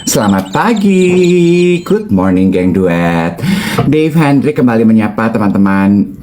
Selamat pagi, good morning geng duet. Dave Hendrik kembali menyapa teman-teman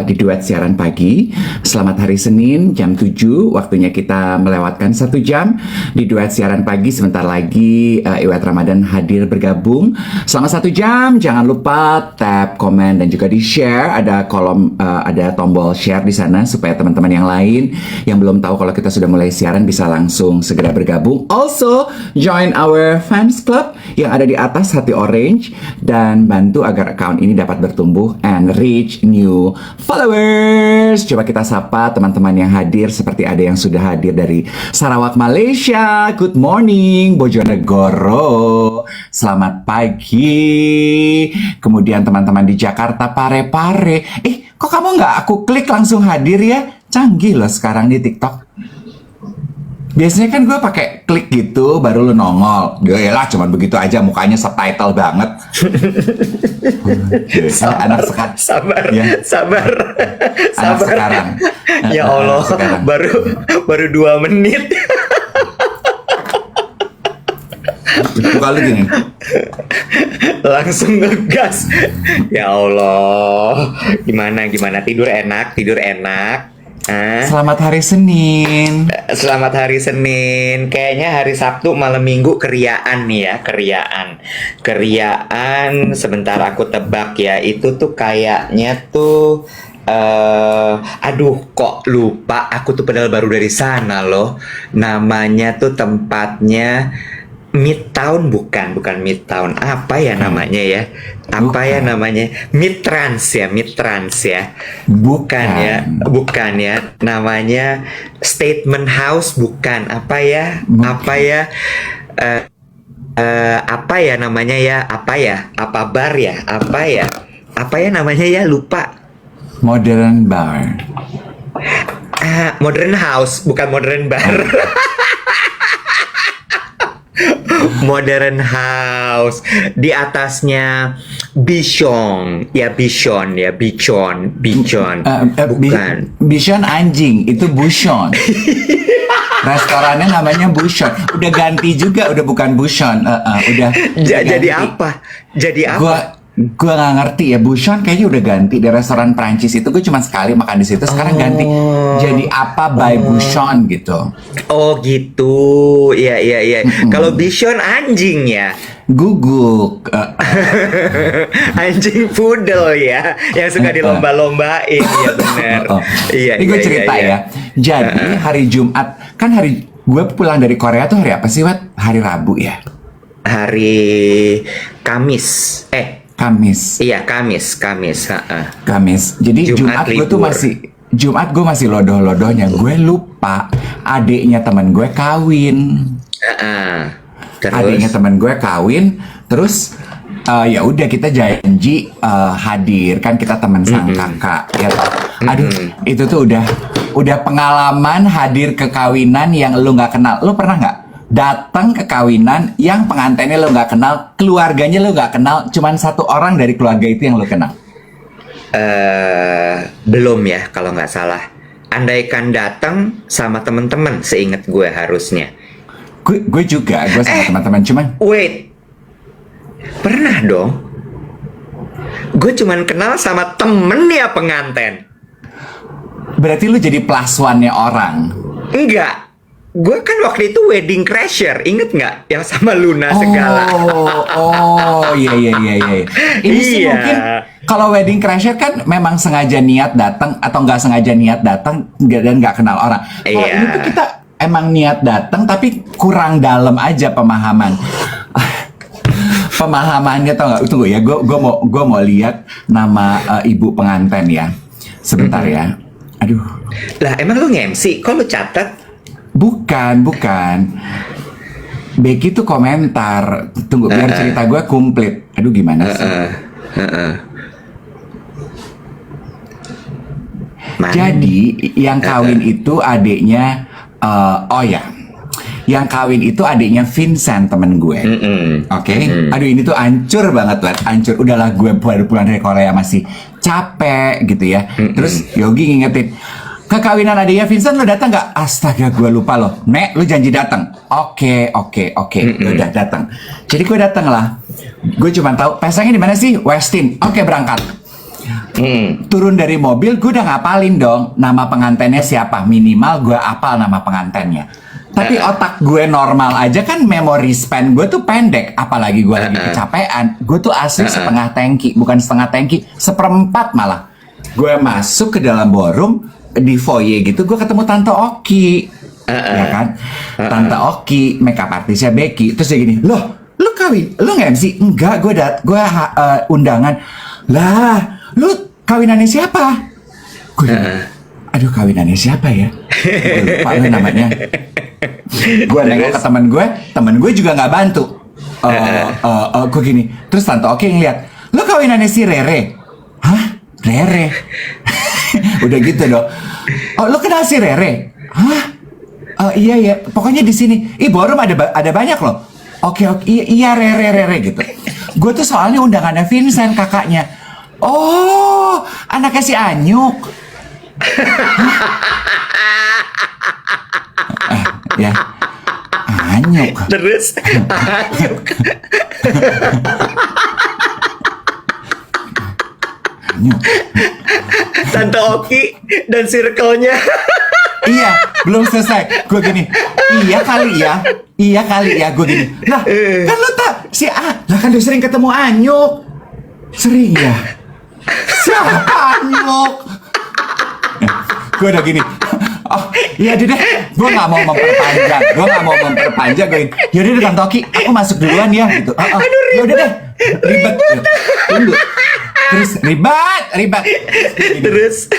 di duet siaran pagi. Selamat hari Senin jam 7, waktunya kita melewatkan 1 jam di duet siaran pagi. Sebentar lagi Iwet Ramadan hadir bergabung selama 1 jam. Jangan lupa tap, komen, dan juga di share. Ada kolom, ada tombol share di sana supaya teman-teman yang lain yang belum tahu kalau kita sudah mulai siaran bisa langsung segera bergabung. Also, join our fans club yang ada di atas hati orange dan bantu agar account ini dapat bertumbuh and reach new followers. Coba kita sapa teman-teman yang hadir, seperti ada yang sudah hadir dari Sarawak, Malaysia. Good morning, Bojonegoro. Selamat pagi. Kemudian teman-teman di Jakarta, Parepare. Kok kamu nggak aku klik langsung hadir ya? Canggih loh sekarang di TikTok. Biasanya kan gue pakai klik gitu baru lu nongol. Ya lah cuman begitu aja, mukanya subtitle banget. Anak sekarang. Sabar, ya. sabar. Anak sekarang. Ya Allah, sekarang. baru 2 menit. Buka lu gini. Langsung ngegas. Ya Allah, gimana tidur enak? Selamat hari Senin. Selamat hari Senin. Kayaknya hari Sabtu malam Minggu keriaan nih ya, keriaan. Sebentar aku tebak ya, itu tuh kayaknya tuh aduh kok lupa aku tuh, padahal baru dari sana loh. Namanya tuh tempatnya Midtown, bukan Midtown. Apa ya namanya ya? Midtrans ya. Bukan ya. Namanya Statement House, bukan. Apa ya? Apa ya namanya ya? Apa bar ya? Apa ya namanya ya? Lupa. Modern Bar. Modern House, bukan Modern Bar. Modern House, di atasnya Bishon, bukan. Bishon anjing, itu Bushon. Restorannya namanya Bushon. Udah ganti juga, udah bukan Bushon. Udah Jadi apa? Gua nggak ngerti ya, Bushon kayaknya udah ganti. Di restoran Prancis itu gue cuma sekali makan di situ, sekarang ganti jadi apa by Bushon gitu. Oh gitu, iya. Kalau Bishon anjing ya. Guguk. Anjing poodle ya, yang suka dilomba-lombain. Ya benar. Iya. Ini gue cerita ya. Jadi hari Jumat kan gue pulang dari Korea tuh hari apa sih, Wet? Hari Rabu ya. Hari Kamis. Kamis. Iya, Kamis. Kamis. Jadi Jumat gue masih lodoh-lodohnya. Gue lupa adiknya teman gue kawin. Adiknya teman gue kawin, terus ya udah kita janji hadir, kan kita teman sang kakak ya toh. Aduh, itu tuh udah pengalaman hadir ke kawinan yang lu nggak kenal. Lu pernah nggak datang ke kawinan yang pengantinnya lo nggak kenal, keluarganya lo nggak kenal, cuman satu orang dari keluarga itu yang lo kenal? Belum ya, kalau nggak salah. Andaikan datang sama temen-temen, seingat gue harusnya. Gue juga, gue sama teman-teman, cuman. Wait, pernah dong. Gue cuman kenal sama temen ya pengantin. Berarti lu jadi plus one-nya orang? Enggak. Gue kan waktu itu wedding crasher, inget nggak? Yang sama Luna segala. Iya. Ini sih mungkin kalau wedding crasher kan memang sengaja niat datang atau nggak sengaja niat datang dan nggak kenal orang. Kalau ini tuh kita emang niat datang tapi kurang dalam aja pemahaman. Pemahamannya tau nggak? Tunggu ya, gue mau lihat nama ibu pengantin ya. Sebentar ya. Aduh. Lah emang lu nge-MC? Kok lu catat? Bukan. Becky tuh komentar. Tunggu, biar cerita gue komplit. Aduh, gimana sih? Jadi, yang kawin itu adiknya... yang kawin itu adiknya Vincent, temen gue. Oke? Aduh, ini tuh hancur banget, Wet. Hancur. Udahlah, gue baru pulang dari Korea masih capek gitu ya. Terus Yogi ngingetin, kekawinan adiknya Vincent lo datang nggak? Astaga, gue lupa loh. Nek, lu janji datang. Oke. Gue udah datang. Jadi gue datang lah. Gue cuma tahu pestanya di mana sih? Westin. Oke, berangkat. Turun dari mobil, gue udah ngapalin dong nama pengantennya siapa. Minimal gue apal nama pengantennya. Tapi otak gue normal aja kan, memory span gue tuh pendek. Apalagi gue lagi kecapean. Gue tuh asli setengah tangki, bukan setengah tangki, seperempat malah. Gue masuk ke dalam ballroom, di foyer gitu, gue ketemu Tante Oki, ya kan? Tante Oki, makeup artisnya Becky. Terus dia gini, loh, lu kawin, lu nge-MC? Enggak, gue undangan. Lah, lu kawinannya siapa? Gue, aduh, kawinannya siapa ya? Gue lupa lu namanya. Gue nengok ke temen gue juga nggak bantu. Gue gini, terus Tante Oki ngeliat, lu kawinannya si Rere? Hah? Rere? Udah gitu dong. Oh, lu kenal si Rere? Hah? Iya. Pokoknya di sini. Ballroom ada banyak loh. Oke. Iya, Rere gitu. Gue tuh soalnya undangannya Vincent, kakaknya. Oh, anaknya si Anyuk. Ya. Anyuk. Terus Anyuk. Tante Oki dan circle-nya. Iya, belum selesai. Gue gini, iya kali ya. Gue gini, lah kan lu tak si lah kan lu sering ketemu Anyuk. Sering ya. Siapa Anyuk? Gue udah gini, oh iya deh, gue nggak mau memperpanjang. Gue gini, yaudah deh Tante Oki, aku masuk duluan ya gitu. Yaudah deh, ribet. Tunggu. Terus ribet. Terus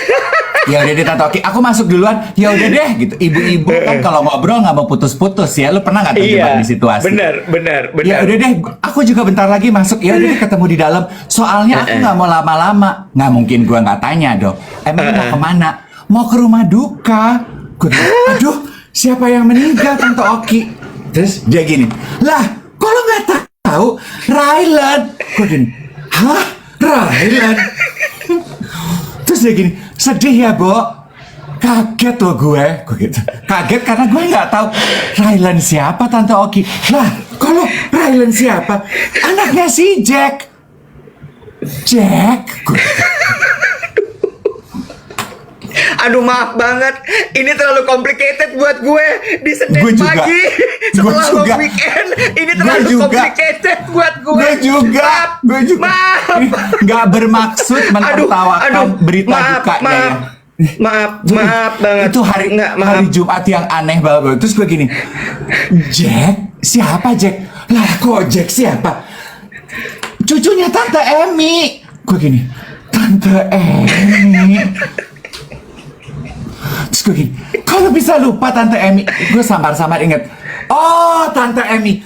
ya udah deh Tante Oki, aku masuk duluan. Ya udah deh gitu. Ibu-ibu kan kalau ngobrol nggak mau putus-putus ya. Lu pernah nggak terjebak di situasi? Benar. Ya udah deh, aku juga bentar lagi masuk. Ya udah deh, ketemu di dalam. Soalnya aku nggak mau lama-lama. Nggak mungkin gua nggak tanya dong. Emang mau kemana? Mau ke rumah duka. Gua, aduh, siapa yang meninggal Tante Oki? Terus dia gini, lah, kok lu nggak tahu? Rylan. Gua gini, hah? Rylan. Terus dia gini, sedih ya, Bo? Kaget loh gue gitu. Kaget karena gue nggak tahu Rylan siapa Tante Oki. Lah, kalau Rylan siapa? Anaknya si Jack. Gue. Aduh, maaf banget. Ini terlalu complicated buat gue di Senin pagi setelah long weekend. Ini terlalu complicated buat gue. Gue juga. Maaf. Nggak bermaksud menertawakan berita dukanya ya. Maaf banget. Itu hari Jumat yang aneh banget. Terus gue gini, Jack? Siapa Jack? Lah kok Jack siapa? Cucunya Tante Emmy. Gue gini, Tante Emmy. Terus gue gini, kalau bisa lupa Tante Emmy. Gue samar-samar inget, oh Tante Emmy.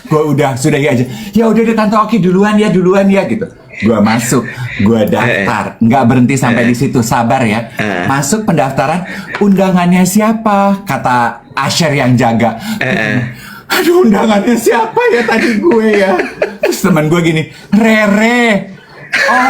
Gue sudah ya aja. Ya udah deh Tante Oki duluan ya gitu. Gue masuk, gue daftar, nggak berhenti sampai di situ, sabar ya. Masuk pendaftaran, undangannya siapa? Kata Asher yang jaga. Aduh, undangannya siapa ya tadi gue ya? Terus teman gue gini, Rere. Oh,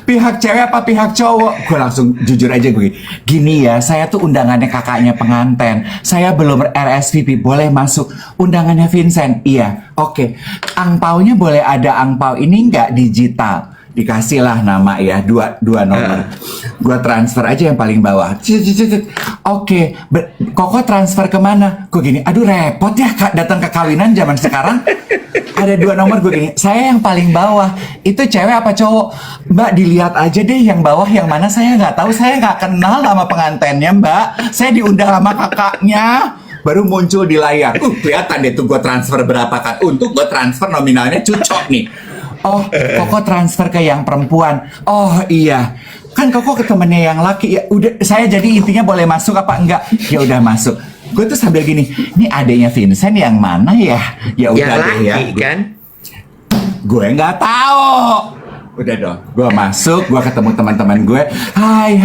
pihak cewek apa pihak cowok? Gue langsung jujur aja gue gini ya, saya tuh undangannya kakaknya pengantin. Saya belum RSVP, boleh masuk. Undangannya Vincent, iya. Oke. Angpaunya boleh ada angpau ini nggak digital? Dikasih lah nama ya, dua nomor. Gue transfer aja yang paling bawah. Oke. Koko transfer kemana? Gue gini, aduh repot ya datang ke kawinan zaman sekarang. Ada 2 nomor. Gue gini, saya yang paling bawah. Itu cewek apa cowok? Mbak dilihat aja deh yang bawah yang mana, saya nggak tahu, saya nggak kenal sama pengantennya Mbak. Saya diundang sama kakaknya. Baru muncul di layar. Kelihatan deh tuh gue transfer berapa kan. Untuk gue transfer nominalnya cucok nih. Oh, Koko transfer ke yang perempuan. Oh iya, kan Koko ke temennya yang laki. Ya udah, saya jadi intinya boleh masuk apa enggak? Ya udah masuk. Gue tuh sambil gini, ini adanya Vincent yang mana ya? Ya udah deh ya. Kan? Gue nggak tahu. Udah dong, gue masuk, gue ketemu teman-teman gue. Hai.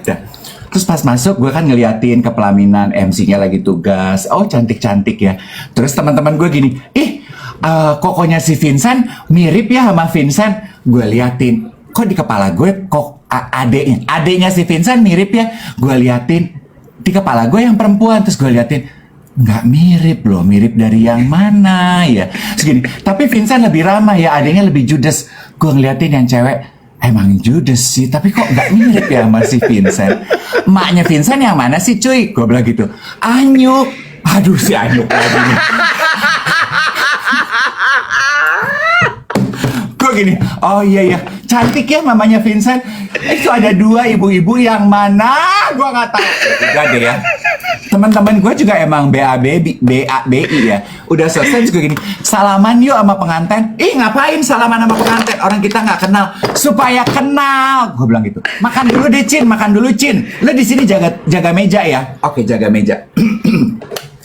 Udah. Terus pas masuk, gue kan ngeliatin ke pelaminan, MC-nya lagi tugas. Oh cantik-cantik ya. Terus teman-teman gue gini, kokonya si Vincent mirip ya sama Vincent. Gue liatin, kok di kepala gue adeknya si Vincent mirip ya. Gue liatin di kepala gue yang perempuan, terus gue liatin nggak mirip loh, mirip dari yang mana ya? Segini. Tapi Vincent lebih ramah ya, adeknya lebih judes. Gue ngeliatin yang cewek, emang judes sih, tapi kok nggak mirip ya sama si Vincent. Maknya Vincent yang mana sih cuy? Gue bilang gitu. Anyuk. Aduh si Anyuk lagi nih. Gini, oh iya cantik ya mamanya Vincent. Itu ada 2 ibu-ibu yang mana gue nggak tahu. Gak deh ya. Teman-teman gue juga emang BABI ya. Udah selesai juga gini, salaman yuk sama pengantin. Ih ngapain salaman sama pengantin? Orang kita nggak kenal. Supaya kenal. Gue bilang gitu. Makan dulu deh Cin, makan dulu Cin. Lo di sini jaga meja ya. Oke jaga meja.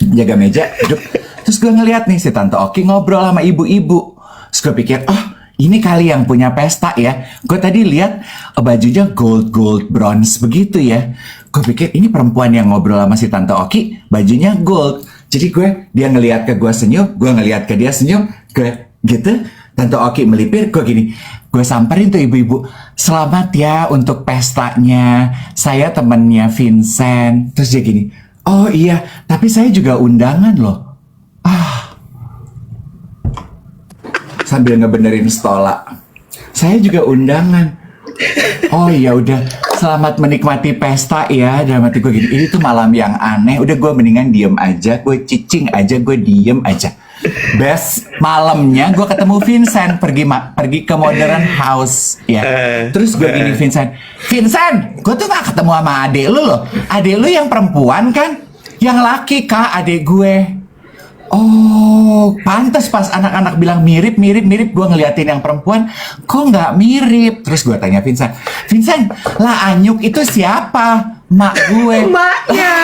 Jaga meja. Duduk. Terus gue ngeliat nih si Tante Oki ngobrol sama ibu-ibu. Terus gue pikir, oh ini kali yang punya pesta ya. Gue tadi lihat bajunya gold bronze begitu ya. Gue pikir ini perempuan yang ngobrol sama si Tante Oki, bajunya gold. Jadi dia ngelihat ke gue senyum, gue ngelihat ke dia senyum, gue gitu. Tante Oki melipir, gue gini. Gue samperin tuh ibu-ibu, selamat ya untuk pestanya. Saya temennya Vincent. Terus dia gini, oh iya, tapi saya juga undangan loh. Sambil ngebenerin stola. Saya juga undangan. Oh iya udah, selamat menikmati pesta ya. Dalam hati gue gini, ini tuh malam yang aneh. Udah gue mendingan diem aja, gue cicing aja, gue diem aja. Best malamnya gue ketemu Vincent, pergi ke Modern House ya. Terus gue gini Vincent, gue tuh gak ketemu sama adek lu loh. Adek lu yang perempuan kan? Yang laki kak adek gue. Oh, pantas pas anak-anak bilang mirip, gue ngeliatin yang perempuan, kok nggak mirip? Terus gue tanya Vincent, lah Anyuk itu siapa? Mak gue. Maknya.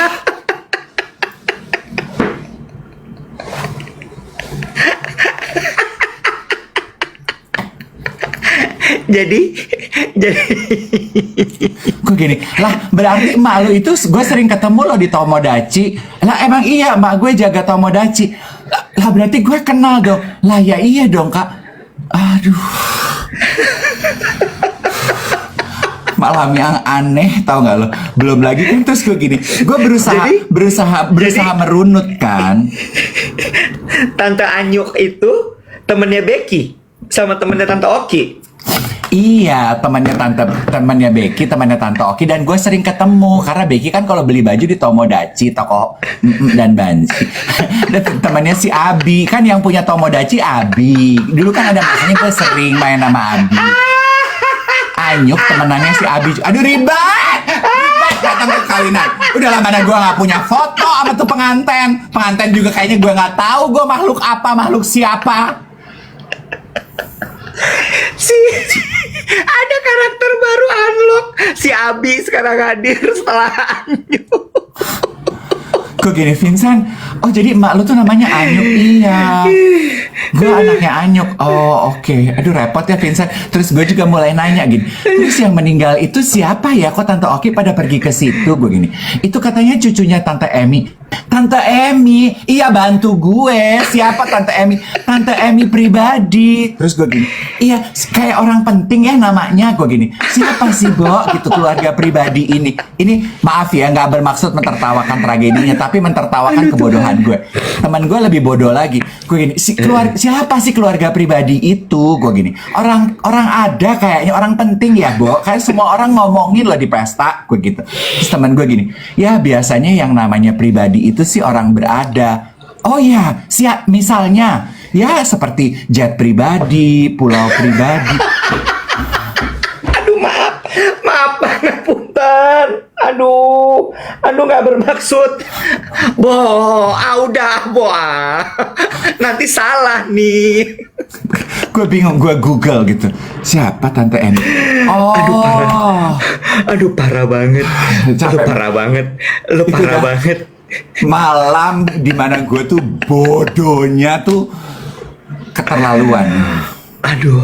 Jadi gue gini, lah berarti emak lu itu gue sering ketemu lo di Tomodachi. Lah emang iya emak gue jaga Tomodachi. Lah berarti gue kenal dong. Lah ya iya dong kak. Aduh. Malam yang aneh tau gak lo. Belum lagi kan terus gue gini, gue berusaha merunut kan. Tante Anyuk itu temennya Becky sama temennya Tante Oki. Iya, temannya Becky, temannya Tante Oki, dan gue sering ketemu karena Becky kan kalau beli baju di Tomodachi, toko dan Bansi. Dan temannya si Abi kan yang punya Tomodachi Abi. Dulu kan ada masanya gue sering main sama Abi. Anyuk temenannya si Abi. Aduh ribet datang ke kawinan. Udah lah mana gue nggak punya foto sama tuh pengantin juga kayaknya gue nggak tahu gue makhluk siapa. Ada karakter baru unlock. Si Abi sekarang hadir setelah Anyuk. Kok gini Vincent? Oh jadi emak lu tuh namanya Anyuk. Iya. Gue anaknya Anyuk. Oh oke. Aduh repot ya Vincent. Terus gue juga mulai nanya gini. Terus yang meninggal itu siapa ya? Kok Tante Oki pada pergi ke situ? Gue gini. Itu katanya cucunya Tante Emi. Tante Emi, iya bantu gue. Siapa Tante Emi? Tante Emi pribadi. Terus gue gini, iya kayak orang penting ya namanya. Gue gini, siapa sih Bo? Gitu keluarga pribadi ini. Ini maaf ya, nggak bermaksud mentertawakan tragedinya, tapi mentertawakan kebodohan gue. Teman gue lebih bodoh lagi. Gue gini, siapa sih keluarga pribadi itu? Gue gini, orang ada kayaknya orang penting ya Bo. Kayak semua orang ngomongin loh di pesta. Gue gitu. Terus teman gue gini, ya biasanya yang namanya pribadi itu sih orang berada. Oh ya, misalnya ya seperti jet pribadi, pulau pribadi. Aduh maaf banget punten. Aduh nggak bermaksud. Udah nanti salah nih. Gue bingung, gue Google gitu. Siapa Tante Emi? Oh, aduh parah banget. Lu parah banget. Malam dimana gue tuh bodohnya tuh keterlaluan. Aduh.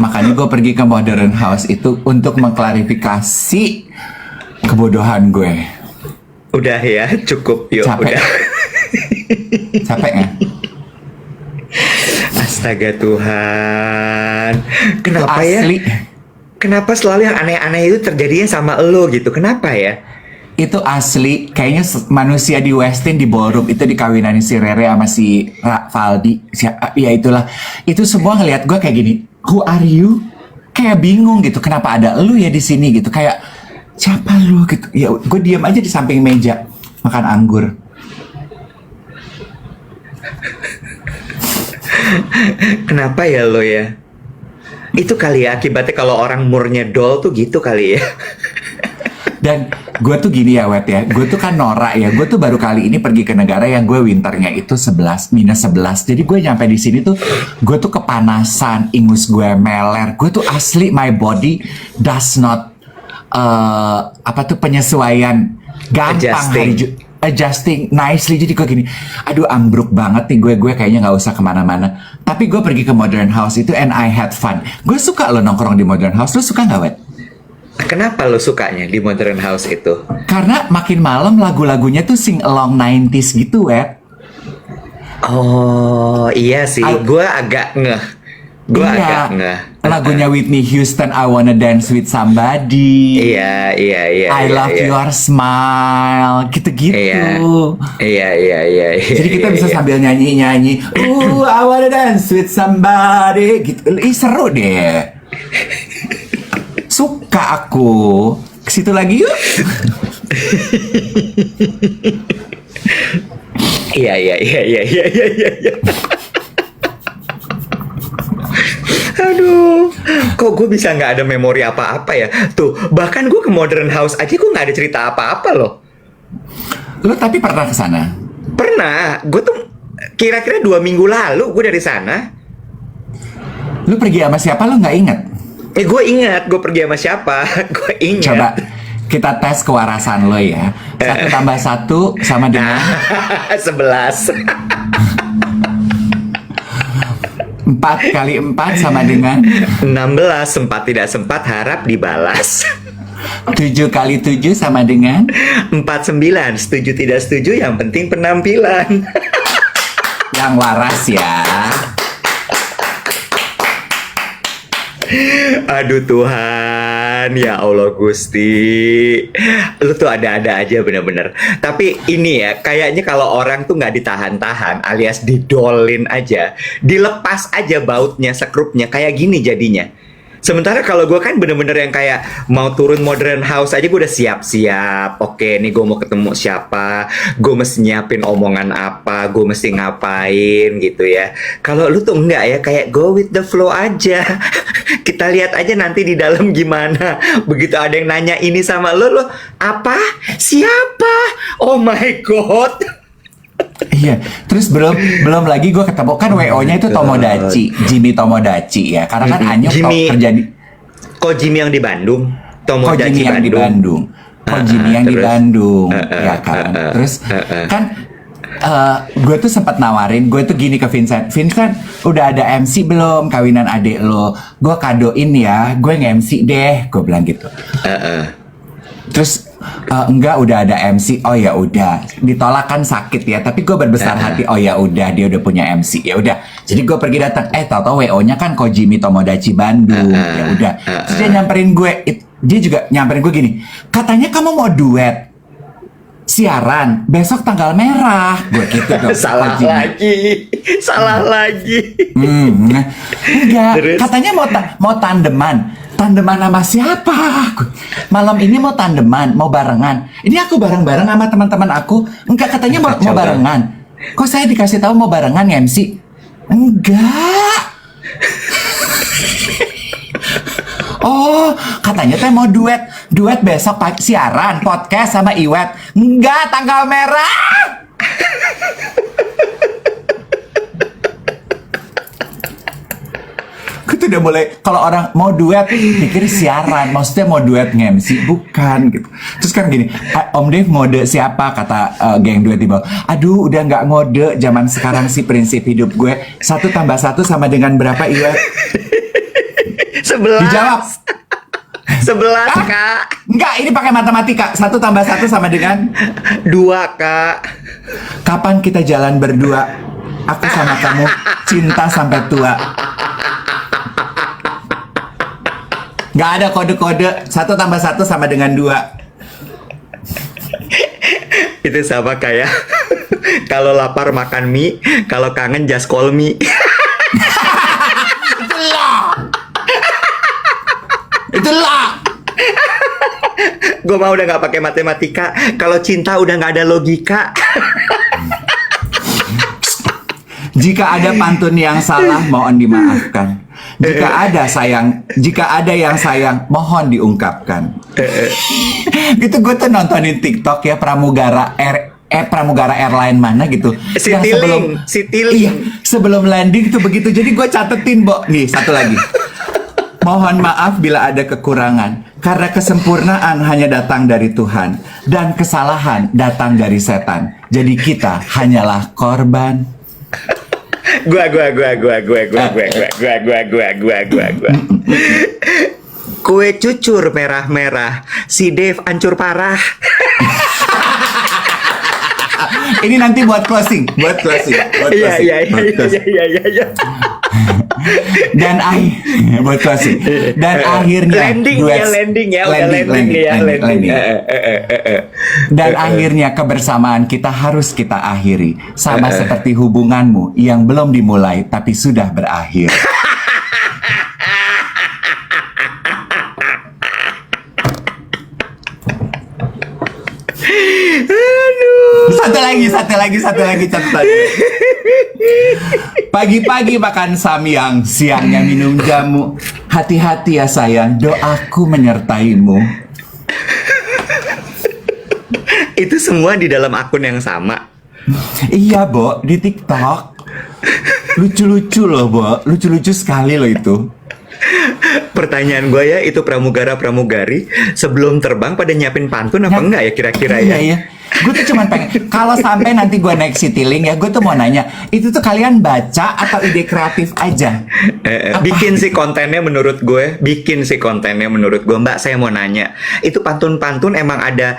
Makanya gue pergi ke Modern House itu untuk mengklarifikasi kebodohan gue. Udah ya, cukup yuk. Capek. Udah. Capek nggak? Astaga Tuhan. Kenapa Asli. ya? Kenapa selalu yang aneh-aneh itu terjadinya sama lo gitu? Kenapa ya? Itu asli, kayaknya manusia di Westin di ballroom itu dikawinanin si Rere sama si Valdi. Ya itulah. Itu semua ngelihat gue kayak gini. Who are you? Kayak bingung gitu. Kenapa ada lu ya di sini gitu? Kayak siapa lu gitu? Ya gue diam aja di samping meja makan anggur. Kenapa ya lo ya? Itu kali ya akibatnya kalau orang murnya doll tuh gitu kali ya. Dan gue tuh gini ya Wet ya, gue tuh kan norak ya, gue tuh baru kali ini pergi ke negara yang gue winternya itu -11. Jadi gue nyampe di sini tuh, gue tuh kepanasan, ingus gue meler, gue tuh asli my body does not penyesuaian gampang adjusting nicely. Jadi gue gini, aduh ambruk banget nih gue kayaknya nggak usah kemana-mana. Tapi gue pergi ke Modern House itu and I had fun. Gue suka lo nongkrong di Modern House. Lo suka nggak Wet? Kenapa lo sukanya di Modern House itu? Karena makin malam lagu-lagunya tuh sing along 90s gitu Wet. Oh iya sih, gue agak ngeh. Lagunya Whitney Houston, I Wanna Dance With Somebody. Iya. I Love Your Smile, gitu-gitu. Iya. Jadi kita bisa sambil nyanyi-nyanyi, I wanna dance with somebody, gitu. Seru deh. Suka aku. Ke situ lagi yuk. Iya. Aduh, kok gue bisa nggak ada memori apa-apa ya? Tuh, bahkan gue ke Modern House aja gue nggak ada cerita apa-apa loh. Lo tapi pernah ke sana? Pernah, gue tuh kira-kira 2 minggu lalu gue dari sana. Lo pergi sama siapa lo nggak inget? Gue ingat, gue pergi sama siapa? Gue ingat. Coba kita tes kewarasan lo ya. 1 tambah 1 sama dengan 11. 4 kali 4 sama dengan 16. Sempat tidak sempat harap dibalas. 7 kali 7 sama dengan 49. Setuju tidak setuju yang penting penampilan. yang waras ya. Aduh Tuhan, ya Allah Gusti, lu tuh ada-ada aja bener-bener. Tapi ini ya, kayaknya kalau orang tuh nggak ditahan-tahan, alias didolin aja, dilepas aja bautnya, sekrupnya, kayak gini jadinya. Sementara kalau gue kan bener-bener yang kayak mau turun Modern House aja gue udah siap-siap. Oke, nih gue mau ketemu siapa, gue mesti nyiapin omongan apa, gue mesti ngapain gitu ya. Kalau lu tuh enggak ya, kayak go with the flow aja. Kita lihat aja nanti di dalam gimana. Begitu ada yang nanya ini sama lu apa? Siapa? Oh my God. Iya, terus belum lagi gue ketemu kan WO-nya itu Tomodachi, Jimmy Tomodachi ya. Karena kan Anyok kerja di Kok Jimmy yang di Bandung? Tomodachi yang di Bandung. Jimmy yang di Bandung, ya kan. Terus kan gue tuh sempat nawarin, gue tuh gini ke Vincent, udah ada MC belum kawinan adik lo? Gue kadoin ya, gue nge-MC deh, gue bilang gitu. Terus enggak, udah ada MC. Oh ya udah, ditolak kan sakit ya, tapi gue berbesar hati. Oh ya udah, dia udah punya MC. Ya udah, jadi gue pergi datang. Tahu-tahu WO-nya kan Kojimi Tomodachi Bandung. Ya udah, terus dia nyamperin gue. Dia juga nyamperin gue gini, katanya kamu mau duet siaran besok tanggal merah. Gue gitu dong. Salah lagi. Enggak, katanya mau tandeman sama siapa? Malam ini mau tandeman, mau barengan. Ini aku bareng-bareng sama teman-teman aku. Enggak, katanya mau barengan. Kok saya dikasih tahu mau barengan MC? Enggak. Oh, katanya teh mau duet besok siaran podcast sama Iwet. Enggak, tanggal merah. Itu udah mulai, kalau orang mau duet pikir siaran, maksudnya mau duet nge-MC, bukan gitu. Terus kan gini, Om Dave ngode siapa, kata geng duet di bawah. Aduh, udah nggak ngode zaman sekarang sih, prinsip hidup gue 1 tambah 1 sama dengan berapa, Iwet? 11. Dijawab 11 Kak. Enggak, ini pakai matematika. 1 tambah 1 sama dengan 2 Kak. Kapan kita jalan berdua? Aku sama kamu cinta sampai tua. Gak ada kode-kode 1 tambah 1 sama dengan 2. Itu sama kayak kalau lapar makan mie, kalau kangen just call me. Itulah. Gue mau udah nggak pakai matematika. Kalau cinta udah nggak ada logika. Jika ada pantun yang salah, mohon dimaafkan. Jika ada yang sayang, mohon diungkapkan. Gitu gue tuh nontonin TikTok ya Pramugara Airline mana gitu. Citylink. Iya, sebelum landing tuh begitu. Jadi gue catetin, Bo. Nih, satu lagi. Mohon maaf bila ada kekurangan, karena kesempurnaan hanya datang dari Tuhan dan kesalahan datang dari setan. Jadi kita hanyalah korban. Gua. Kue cucur merah-merah, si Dave hancur parah. Ini nanti buat closing. Iya. Dan akhirnya landing ya. Dan akhirnya kebersamaan kita harus kita akhiri, sama seperti hubunganmu yang belum dimulai tapi sudah berakhir. Satu lagi catatan. Pagi-pagi makan samyang, siangnya minum jamu. Hati-hati ya sayang, doaku menyertaimu. Itu semua di dalam akun yang sama. Iya, Bo, di TikTok. Lucu-lucu loh, Bo. Lucu-lucu sekali loh itu. Pertanyaan gue ya, itu pramugari sebelum terbang pada nyiapin pantun apa enggak ya kira-kira ya? Iya. Gue tuh cuman pengen, kalau sampai nanti gue naik Citylink ya, gue tuh mau nanya, itu tuh kalian baca atau ide kreatif aja? Bikin sih kontennya menurut gue. Mbak, saya mau nanya, itu pantun-pantun emang ada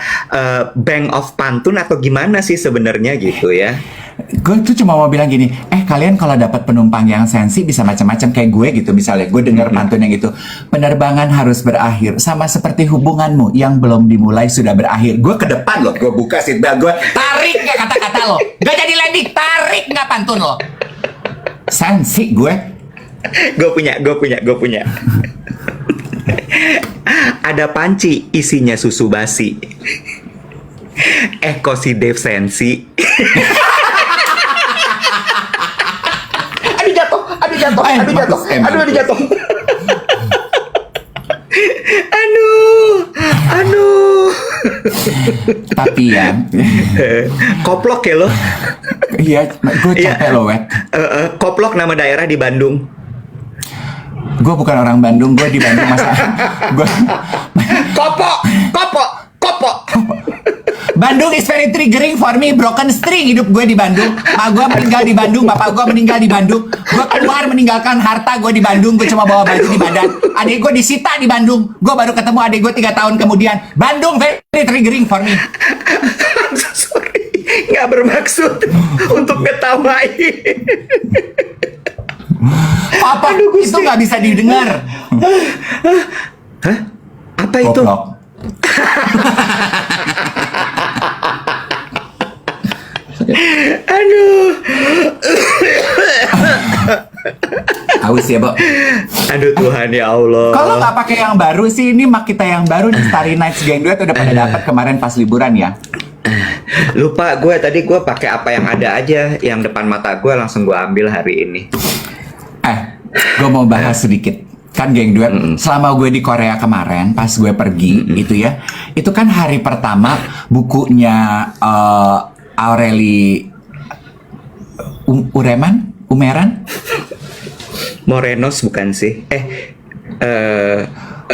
bank of pantun atau gimana sih sebenarnya gitu ya? Gue tuh cuma mau bilang gini, kalian kalau dapat penumpang yang sensi bisa macam-macam kayak gue gitu. Misalnya gue dengar pantun yang gitu, penerbangan harus berakhir sama seperti hubunganmu yang belum dimulai sudah berakhir. Gue ke depan loh, gue buka seatbelt gue, tarik nggak kata-kata lo, gak jadi landing, tarik nggak pantun lo. Sensi gue. Gue punya. Ada panci isinya susu basi. Kok si Dave sensi. Aduh jatuh. Aduh. Tapi ya, Koplok ya lo. iya, gue capek loh, Wet. Koplok nama daerah di Bandung. Gue bukan orang Bandung, gue di Bandung masa. Kopok. Bandung is very triggering for me. Broken string hidup gue di Bandung. Mak gue meninggal di Bandung, bapak gue meninggal di Bandung. Gue keluar meninggalkan harta gue di Bandung. Gue cuma bawa baju di badan. Adik gue disita di Bandung. Gue baru ketemu adik gue 3 tahun kemudian. Bandung very triggering for me. Sorry, nggak bermaksud untuk ngetawain. Apa? Itu nggak bisa didengar. Hah? Apa itu? Goblok. Aduh. Aus ya, Bo. Aduh Tuhan ya Allah. Kalau nggak pakai yang baru sih, ini mak kita yang baru nih, Starry Nights Gang Duet udah pada dapat kemarin pas liburan ya. Lupa tadi gue pakai apa yang ada aja, yang depan mata gue langsung gue ambil hari ini. Gue mau bahas sedikit. Kan Geng Duet, selama gue di Korea kemarin, pas gue pergi itu ya, itu kan hari pertama bukunya Aureli Umeran? Morenos bukan sih?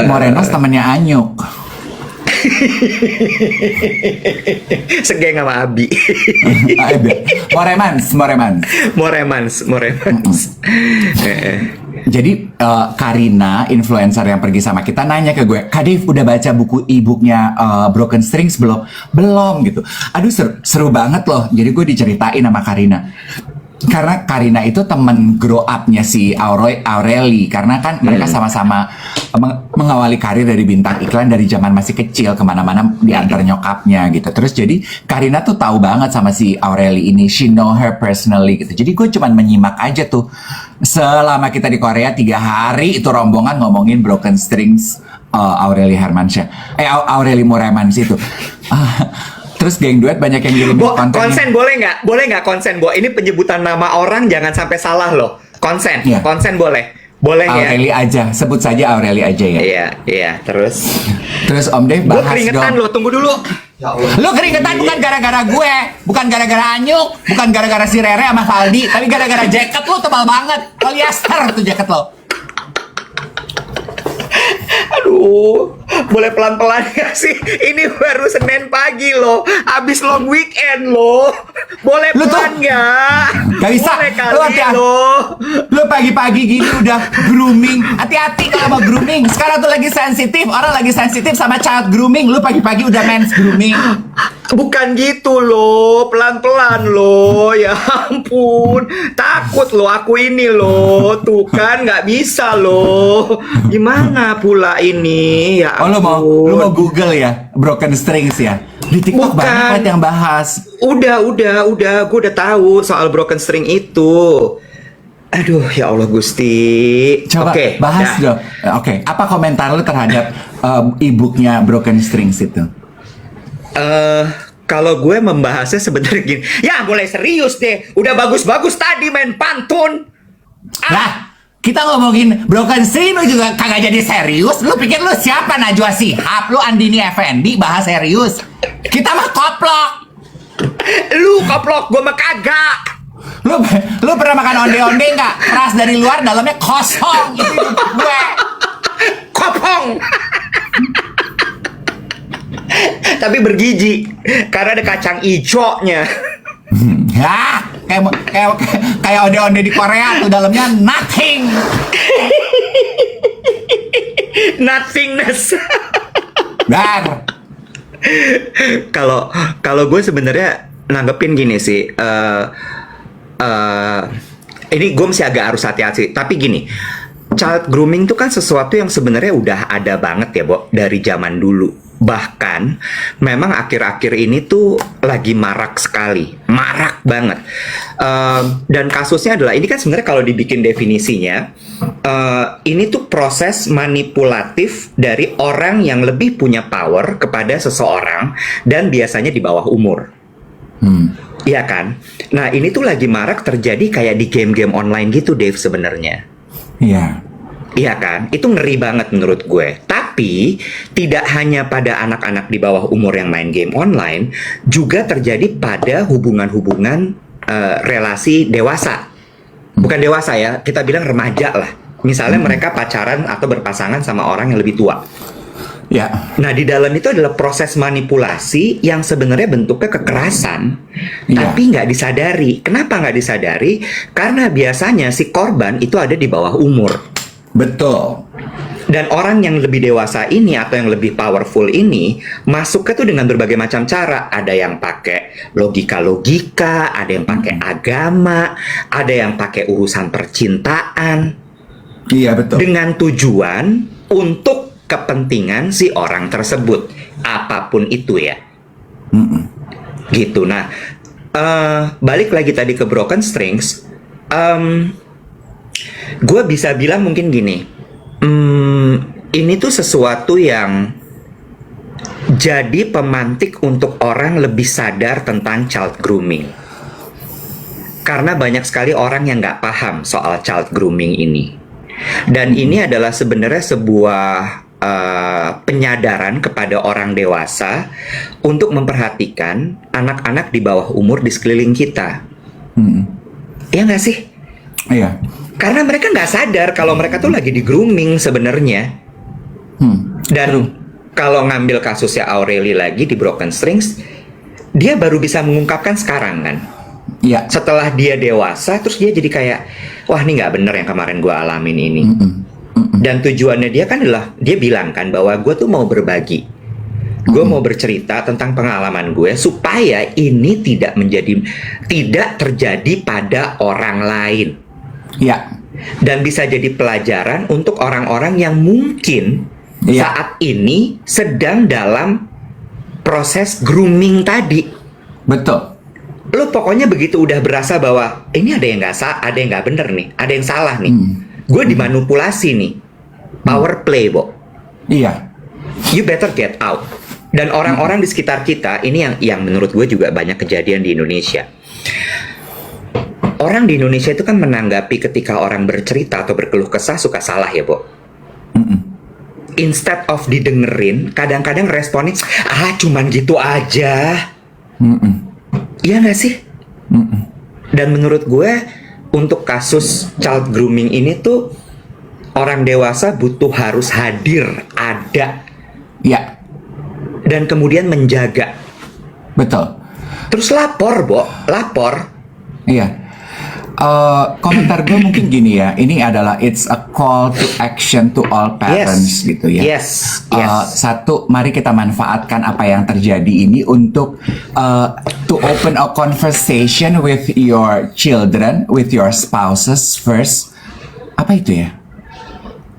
Morenos temannya Anyuk. Segeng sama Abi. Moremans. Jadi Karina, influencer yang pergi sama kita, nanya ke gue, Kak Dave udah baca buku e-booknya Broken Strings belum? Belum gitu. Aduh seru banget loh. Jadi gue diceritain sama Karina. karena Karina itu temen grow up-nya si Aureli, karena kan mereka sama-sama mengawali karir dari bintang iklan dari zaman masih kecil, kemana-mana diantar nyokapnya gitu. Terus jadi Karina tuh tahu banget sama si Aureli ini, she know her personally gitu. Jadi gue cuman menyimak aja tuh selama kita di Korea 3 hari itu rombongan ngomongin Broken Strings, Aureli Hermansyah, Aureli Moremans itu. Terus geng duet banyak yang kirim Bo, kontennya. konsen boleh nggak? Boleh nggak konsen, Bo? Ini penyebutan nama orang jangan sampai salah loh. Konsen, Iya. konsen boleh. Boleh ya? Aureli aja, sebut saja Aureli aja ya. Iya, iya. Terus Terus Om Dev gue bahas keringetan dong. loh, tunggu dulu. Ya Allah. Lu keringetan bukan gara-gara gue, bukan gara-gara Anyuk, bukan gara-gara si Rere sama Valdi, tapi gara-gara jaket lu tebal banget. Polyester tuh jaket lo. Aduh, boleh pelan-pelan gak sih? Ini baru Senin pagi loh, habis long weekend loh. Boleh Lu tuh- pelan nggak? Gak bisa. Boleh Lu kali hati-hati. loh. Lu pagi-pagi gini udah grooming. Hati-hati kalau mau grooming. Sekarang tuh lagi sensitif, orang lagi sensitif sama child grooming. Lu pagi-pagi udah men's grooming. Bukan gitu loh, pelan-pelan loh. Ya ampun, takut loh aku ini loh. Tuh kan nggak bisa loh. Gimana pula ini? Ya Oh ampun. lu mau Google ya, Broken Strings ya. Di TikTok Bukan. banyak yang bahas. Udah, gue udah tahu soal broken string itu. Aduh, ya Allah Gusti. Coba Oke, bahas dah. dong. Oke, apa komentar lu terhadap e-booknya Broken Strings itu? Kalau gue membahasnya sebenarnya gini. Ya, mulai serius deh. Udah bagus-bagus tadi main pantun. Lah, kita ngomongin Broken String lu juga kagak jadi serius. Lu pikir lu siapa, Najwa Shihab? Lu Andini Effendi bahas serius. Kita mah koplok. Lu koplok, gue mah kagak. Lu pernah makan onde-onde nggak? Keras dari luar, dalamnya kosong. Itu hidup gue. Kopong. Tapi bergizi karena ada kacang ijo-nya. Ya, kayak onde-onde di Korea tuh dalamnya nothing. Nothingness. Dar. Kalau gue sebenarnya nanggepin gini sih. Ini gue masih agak harus hati-hati. Tapi gini, child grooming itu kan sesuatu yang sebenarnya udah ada banget ya, Bo, dari zaman dulu. Bahkan memang akhir-akhir ini tuh lagi marak sekali, marak banget. Dan kasusnya adalah ini kan sebenarnya kalau dibikin definisinya, ini tuh proses manipulatif dari orang yang lebih punya power kepada seseorang dan biasanya di bawah umur. Iya kan? Nah ini tuh lagi marak terjadi kayak di game-game online gitu, Dave, sebenarnya. Iya. Iya kan? Itu ngeri banget menurut gue. Tapi tidak hanya pada anak-anak di bawah umur yang main game online, juga terjadi pada hubungan-hubungan relasi dewasa. Bukan dewasa ya, kita bilang remaja lah. Misalnya mereka pacaran atau berpasangan sama orang yang lebih tua. Ya. Nah, di dalam itu adalah proses manipulasi yang sebenarnya bentuknya kekerasan, Iya. tapi nggak disadari. Kenapa nggak disadari? Karena biasanya si korban itu ada di bawah umur. Betul. Dan orang yang lebih dewasa ini atau yang lebih powerful ini masuknya tuh dengan berbagai macam cara. Ada yang pakai logika-logika, ada yang pakai agama, ada yang pakai urusan percintaan. Iya, betul. Dengan tujuan untuk kepentingan si orang tersebut, apapun itu ya. Gitu. Nah, balik lagi tadi ke Broken Strings. Gue bisa bilang mungkin gini, ini tuh sesuatu yang jadi pemantik untuk orang lebih sadar tentang child grooming. Karena banyak sekali orang yang nggak paham soal child grooming ini. Dan ini adalah sebenarnya sebuah penyadaran kepada orang dewasa untuk memperhatikan anak-anak di bawah umur di sekeliling kita. Iya nggak sih? Iya. Karena mereka nggak sadar kalau mereka tuh lagi di grooming sebenarnya. Dan kalau ngambil kasusnya Aureli lagi di Broken Strings, dia baru bisa mengungkapkan sekarang kan. Iya. Setelah dia dewasa, terus dia jadi kayak, wah ini nggak bener yang kemarin gue alamin ini. Dan tujuannya dia kan adalah, dia bilang kan bahwa gue tuh mau berbagi. Gue mau bercerita tentang pengalaman gue supaya ini tidak terjadi pada orang lain. Ya. Dan bisa jadi pelajaran untuk orang-orang yang mungkin saat ini sedang dalam proses grooming tadi. Betul. Lo pokoknya begitu udah berasa bahwa ini ada yang nggak bener nih, ada yang salah nih. Gue dimanipulasi nih, power play, Bo. Iya. You better get out. Dan orang-orang di sekitar kita ini yang menurut gue juga banyak kejadian di Indonesia. Orang di Indonesia itu kan menanggapi ketika orang bercerita atau berkeluh kesah suka salah ya, Bo. Instead of didengerin, kadang-kadang responnya, cuman gitu aja. Iya nggak sih? Dan menurut gue, untuk kasus child grooming ini tuh, orang dewasa harus hadir, ada. Ya. Dan kemudian menjaga. Betul. Terus lapor, Bo. Lapor. Iya. Komentar gue mungkin gini ya, ini adalah it's a call to action to all parents gitu ya. Yes. Satu, mari kita manfaatkan apa yang terjadi ini untuk to open a conversation with your children, with your spouses first. Apa itu ya?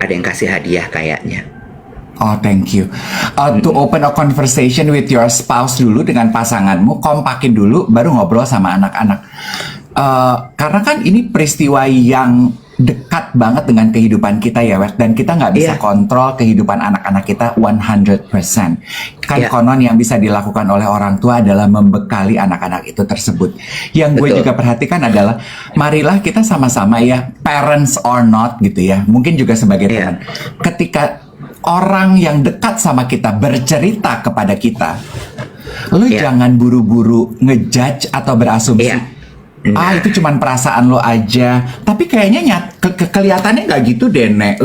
Ada yang kasih hadiah kayaknya. Oh, thank you. To open a conversation with your spouse dulu dengan pasanganmu, kompakin dulu, baru ngobrol sama anak-anak. Karena kan ini peristiwa yang dekat banget dengan kehidupan kita ya, Wet. Dan kita nggak bisa kontrol kehidupan anak-anak kita 100%. Kan konon yang bisa dilakukan oleh orang tua adalah membekali anak-anak itu tersebut. Yang gue juga perhatikan adalah, marilah kita sama-sama ya, parents or not gitu ya. Mungkin juga sebagai teman. Ketika orang yang dekat sama kita bercerita kepada kita, lo jangan buru-buru ngejudge atau berasumsi. Itu cuman perasaan lo aja. Tapi kayaknya kelihatannya nggak gitu deh, Nek.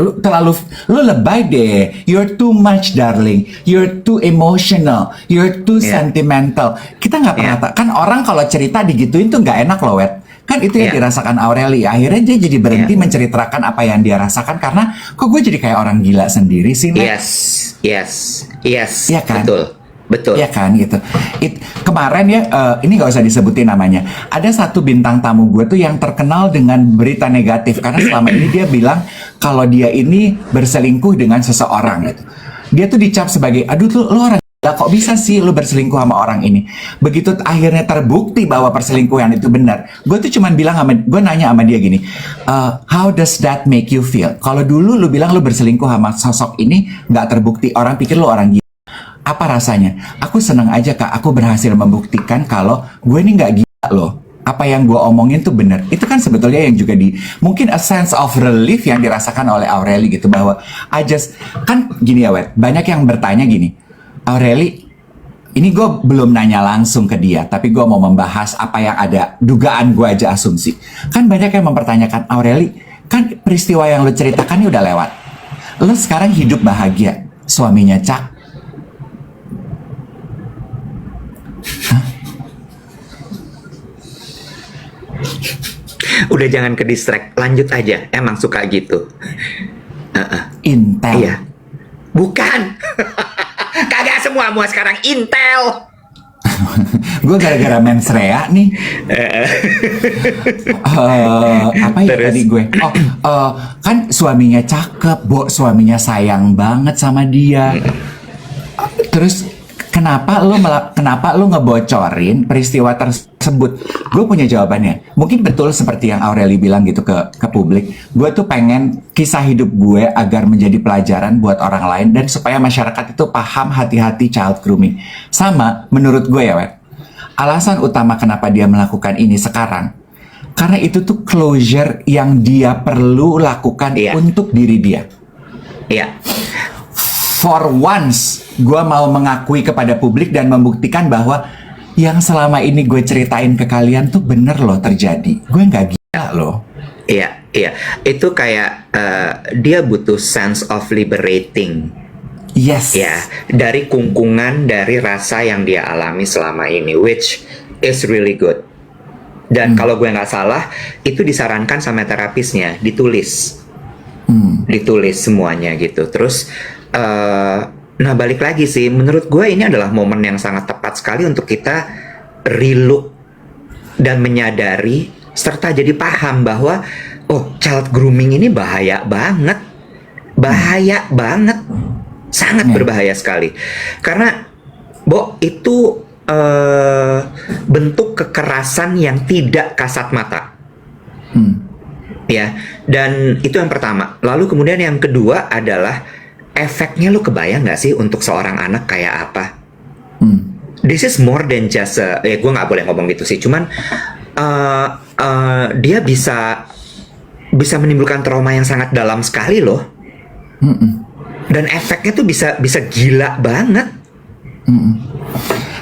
Lo lebay deh. You're too much, darling. You're too emotional. You're too sentimental. Kita nggak pernah kan orang kalau cerita digituin tuh nggak enak loh, Wet. Kan itu yang dirasakan Aureli. Akhirnya dia jadi berhenti menceritakan apa yang dia rasakan karena kok gue jadi kayak orang gila sendiri sih, Nek. Yes. Iya kan? Betul. Iya kan gitu. Kemarin ya, ini nggak usah disebutin namanya. Ada satu bintang tamu gue tuh yang terkenal dengan berita negatif karena selama ini dia bilang kalau dia ini berselingkuh dengan seseorang gitu. Dia tuh dicap sebagai, aduh lu orang gila, kok bisa sih lu berselingkuh sama orang ini. Begitu akhirnya terbukti bahwa perselingkuhan itu benar, gue tuh cuman gue nanya sama dia gini, how does that make you feel? Kalau dulu lu bilang lu berselingkuh sama sosok ini nggak terbukti, orang pikir lu orang gila. Apa rasanya? Aku senang aja, Kak. Aku berhasil membuktikan kalau gue ini nggak gila loh. Apa yang gue omongin tuh bener. Itu kan sebetulnya yang juga mungkin a sense of relief yang dirasakan oleh Aureli gitu, bahwa kan gini ya, Wet. Banyak yang bertanya gini, Aureli, ini gue belum nanya langsung ke dia, tapi gue mau membahas apa yang ada, dugaan gue aja asumsi. Kan banyak yang mempertanyakan, Aureli, kan peristiwa yang lo ceritakan ini udah lewat. Lo sekarang hidup bahagia, suaminya Cak. Udah jangan ke distract, lanjut aja. Emang suka gitu. Intel. Iya. Bukan. Kagak semua sekarang Intel. Gue gara-gara mensrea nih. Apa ya tadi gue? Kan suaminya cakep, Bo. Suaminya sayang banget sama dia. Terus kenapa lu ngebocorin peristiwa tersebut? Gue punya jawabannya. Mungkin betul seperti yang Aureli bilang gitu ke publik. Gue tuh pengen kisah hidup gue agar menjadi pelajaran buat orang lain dan supaya masyarakat itu paham hati-hati child grooming. Sama menurut gue ya, Wet. Alasan utama kenapa dia melakukan ini sekarang, karena itu tuh closure yang dia perlu lakukan untuk diri dia. Iya. For once, gue mau mengakui kepada publik dan membuktikan bahwa yang selama ini gue ceritain ke kalian tuh bener loh terjadi. Gue nggak gila loh. Iya. Itu kayak dia butuh sense of liberating. Yes. Ya, dari kungkungan, dari rasa yang dia alami selama ini, which is really good. Dan kalau gue nggak salah, itu disarankan sama terapisnya, ditulis semuanya gitu. Terus Nah, balik lagi sih, menurut gue ini adalah momen yang sangat tepat sekali untuk kita relook dan menyadari serta jadi paham bahwa oh, child grooming ini bahaya banget. Bahaya banget. Sangat berbahaya sekali. Karena itu bentuk kekerasan yang tidak kasat mata. Ya, dan itu yang pertama. Lalu kemudian yang kedua adalah efeknya, lu kebayang nggak sih untuk seorang anak kayak apa? This is more than just gue nggak boleh ngomong gitu sih. Cuman dia bisa menimbulkan trauma yang sangat dalam sekali loh. Dan efeknya tuh bisa gila banget.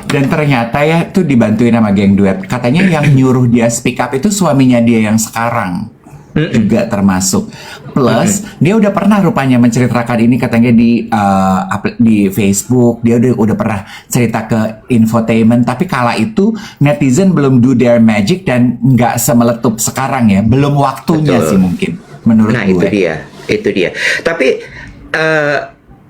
Dan ternyata ya tuh dibantuin sama geng duet. Katanya yang nyuruh dia speak up itu suaminya dia yang sekarang. Juga termasuk. Plus dia udah pernah rupanya menceritakan ini katanya di Facebook. Dia udah pernah cerita ke infotainment. Tapi kala itu netizen belum do their magic dan nggak semeletup sekarang ya. Belum waktunya sih mungkin menurut gue. Itu dia. Tapi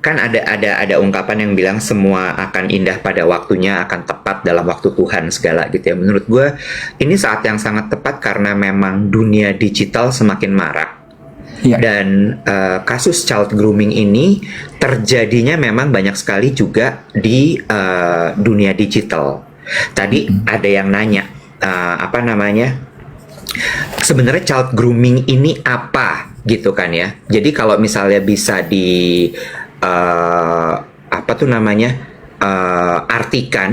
kan ada ungkapan yang bilang semua akan indah pada waktunya, akan tepat dalam waktu Tuhan segala gitu ya. Menurut gue ini saat yang sangat tepat karena memang dunia digital semakin marak. Dan kasus child grooming ini terjadinya memang banyak sekali juga di dunia digital. Tadi ada yang nanya sebenarnya child grooming ini apa gitu kan ya. Jadi kalau misalnya bisa artikan.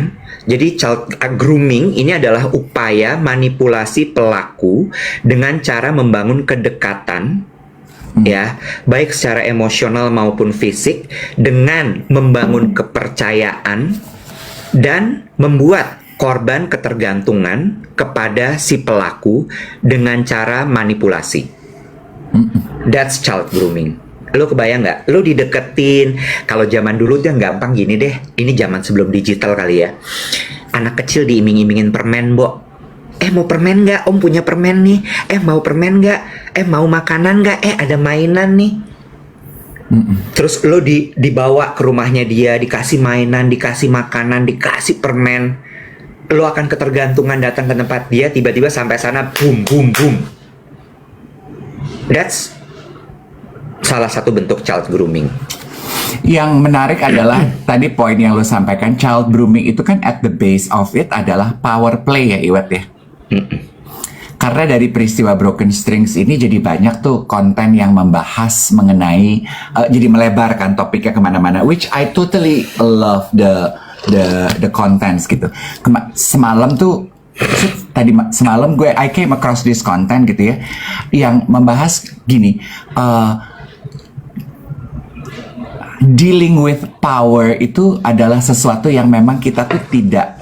Jadi child grooming ini adalah upaya manipulasi pelaku dengan cara membangun kedekatan ya, baik secara emosional maupun fisik dengan membangun kepercayaan dan membuat korban ketergantungan kepada si pelaku dengan cara manipulasi. That's child grooming. Lo kebayang nggak? Lo dideketin. Kalau zaman dulu tuh yang gampang gini deh. Ini zaman sebelum digital kali ya. Anak kecil diiming-imingin permen, Bo. Mau permen nggak? Om punya permen nih. Mau permen nggak? Mau makanan nggak? Ada mainan nih. Terus lo dibawa ke rumahnya dia, dikasih mainan, dikasih makanan, dikasih permen. Lo akan ketergantungan datang ke tempat dia, tiba-tiba sampai sana, boom, boom, boom. That's salah satu bentuk child grooming. Yang menarik adalah tadi poin yang lo sampaikan, child grooming itu kan at the base of it adalah power play ya Iwet ya. Karena dari peristiwa Broken Strings ini jadi banyak tuh konten yang membahas mengenai jadi melebarkan topiknya kemana-mana, which I totally love the contents gitu. Semalam I came across this content gitu ya, yang membahas gini, dealing with power itu adalah sesuatu yang memang kita tuh tidak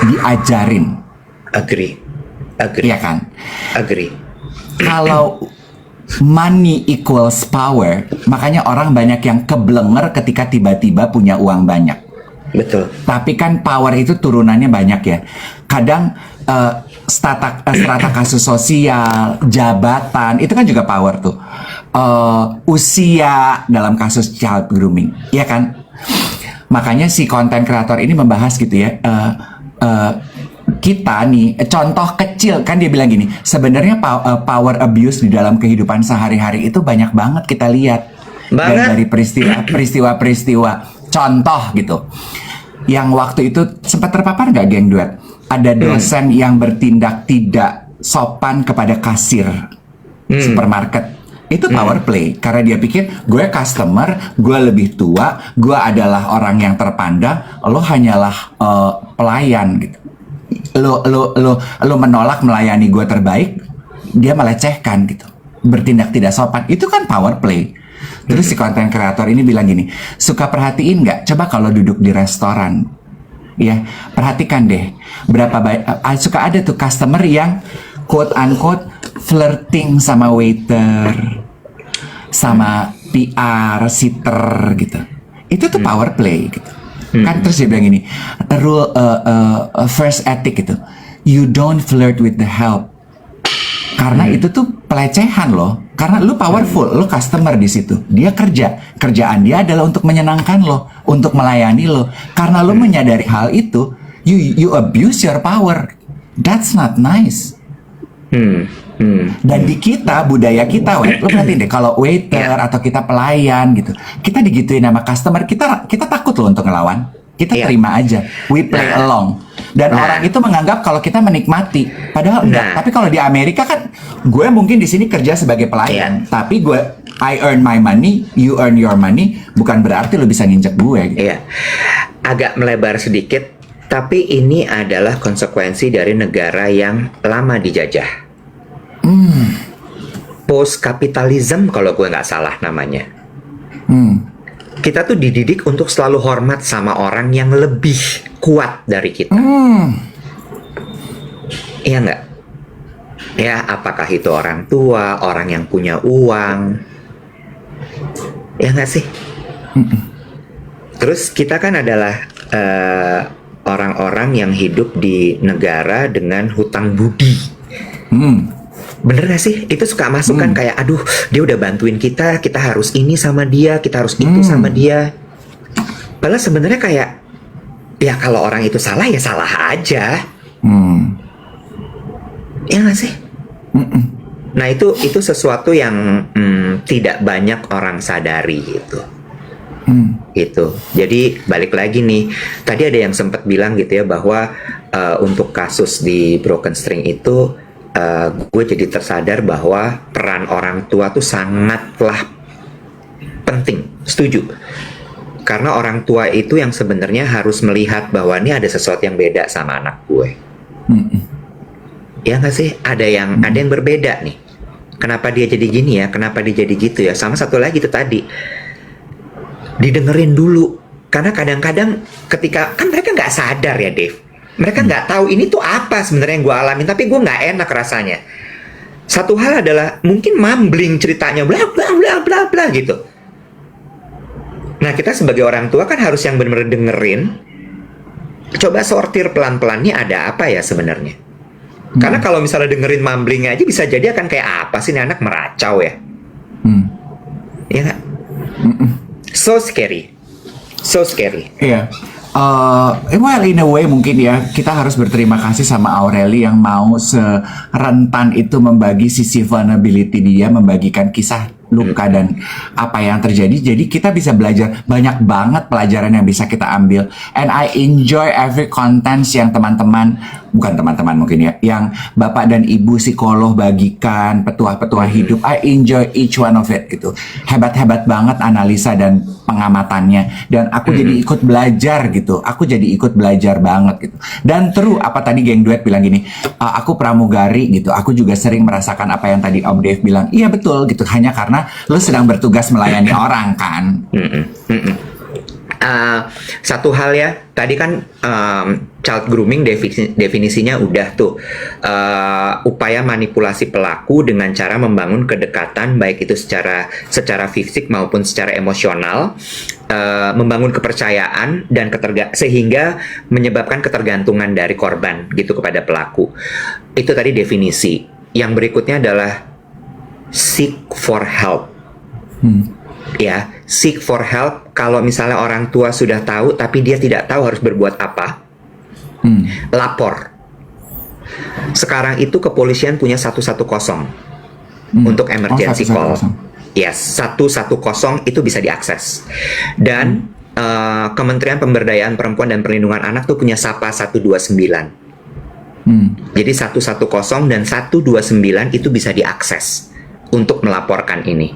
diajarin. Agree. Iya kan? Agree. Kalau money equals power, makanya orang banyak yang keblenger ketika tiba-tiba punya uang banyak. Betul. Tapi kan power itu turunannya banyak ya. Kadang strata kasus sosial, jabatan, itu kan juga power tuh. Usia dalam kasus child grooming, ya kan? Makanya si konten kreator ini membahas gitu ya. Kita nih, contoh kecil kan dia bilang gini, sebenarnya power abuse di dalam kehidupan sehari-hari itu banyak banget kita lihat. Dan dari peristiwa-peristiwa contoh gitu. Yang waktu itu sempat terpapar nggak geng duet? Ada dosen yang bertindak tidak sopan kepada kasir supermarket. Itu power play, karena dia pikir gue customer, gue lebih tua, gue adalah orang yang terpandang, lo hanyalah pelayan gitu. Lo menolak melayani gue terbaik, dia melecehkan gitu, bertindak tidak sopan. Itu kan power play. Terus si konten kreator ini bilang gini, suka perhatiin nggak? Coba kalau duduk di restoran, ya perhatikan deh, berapa banyak suka ada tuh customer yang quote unquote flirting sama waiter, sama PR, sitter gitu. Itu tuh power play gitu. Kan terus dia bilang gini, rule first ethic gitu, you don't flirt with the help. Karena itu tuh pelecehan loh. Karena lu powerful, lu customer di situ. Dia kerjaan dia adalah untuk menyenangkan lo, untuk melayani lo. Karena lu menyadari hal itu, you abuse your power. That's not nice. Dan di kita, budaya kita, lu perhatiin deh, kalau waiter atau kita pelayan gitu, kita digituin sama customer, kita takut loh untuk ngelawan. Kita terima aja, we play along. Dan orang itu menganggap kalau kita menikmati, padahal enggak. Tapi kalau di Amerika kan, gue mungkin di sini kerja sebagai pelayan, tapi I earn my money, you earn your money, bukan berarti lo bisa nginjek gue. Gitu. Iya, agak melebar sedikit, tapi ini adalah konsekuensi dari negara yang lama dijajah. Post kapitalism kalau gue nggak salah namanya. Kita tuh dididik untuk selalu hormat sama orang yang lebih kuat dari kita. Iya nggak? Ya, apakah itu orang tua, orang yang punya uang? Ya nggak sih? Terus kita kan adalah orang-orang yang hidup di negara dengan hutang budi. Bener gak sih? Itu suka masuk kan kayak, aduh, dia udah bantuin kita harus ini sama dia, kita harus itu sama dia. Padahal sebenarnya kayak, ya kalau orang itu salah ya salah aja. Ya gak sih? Nah itu sesuatu yang tidak banyak orang sadari gitu. Gitu. Jadi balik lagi nih, tadi ada yang sempat bilang gitu ya bahwa untuk kasus di Broken String itu, gue jadi tersadar bahwa peran orang tua tuh sangatlah penting. Setuju. Karena orang tua itu yang sebenarnya harus melihat bahwa ini ada sesuatu yang beda sama anak gue. Ya nggak sih? Ada yang berbeda nih. Kenapa dia jadi gini ya? Kenapa dia jadi gitu ya? Sama satu lagi tuh tadi, didengerin dulu. Karena kadang-kadang ketika kan mereka nggak sadar ya, Dave. Mereka nggak tahu ini tuh apa sebenarnya yang gue alamin, tapi gue nggak enak rasanya. Satu hal adalah mungkin mumbling ceritanya bla bla bla bla bla gitu. Nah kita sebagai orang tua kan harus yang benar-benar dengerin. Coba sortir pelan-pelan, nih ada apa ya sebenarnya? Karena kalau misalnya dengerin mumbling aja bisa jadi akan kayak apa sih nih anak meracau ya? Ya nggak? So scary, so scary. Iya. Well, in a way mungkin ya kita harus berterima kasih sama Aureli yang mau serentan itu membagi sisi vulnerability dia, membagikan kisah luka dan apa yang terjadi. Jadi kita bisa belajar banyak banget pelajaran yang bisa kita ambil. And I enjoy every contents yang teman-teman, bukan teman-teman mungkin ya, yang bapak dan ibu psikolog bagikan, petuah-petuah hidup. I enjoy each one of it gitu. Hebat-hebat banget analisa dan pengamatannya. Dan aku jadi ikut belajar gitu. Aku jadi ikut belajar banget gitu. Dan true, apa tadi Geng Duet bilang gini, aku pramugari gitu. Aku juga sering merasakan apa yang tadi Om Dave bilang. Iya betul gitu. Hanya karena lo sedang bertugas melayani orang kan. Satu hal ya, tadi kan child grooming definisinya udah tuh, upaya manipulasi pelaku dengan cara membangun kedekatan baik itu secara fisik maupun secara emosional, membangun kepercayaan dan sehingga menyebabkan ketergantungan dari korban gitu kepada pelaku. Itu tadi definisi. Yang berikutnya adalah seek for help. Ya, seek for help. Kalau misalnya orang tua sudah tahu tapi dia tidak tahu harus berbuat apa, lapor. Sekarang itu kepolisian punya 110 untuk emergency call. Yes, 110 itu bisa diakses. Dan Kementerian Pemberdayaan Perempuan dan Perlindungan Anak tuh punya SAPA 129. Jadi 110 dan 129 itu bisa diakses untuk melaporkan ini.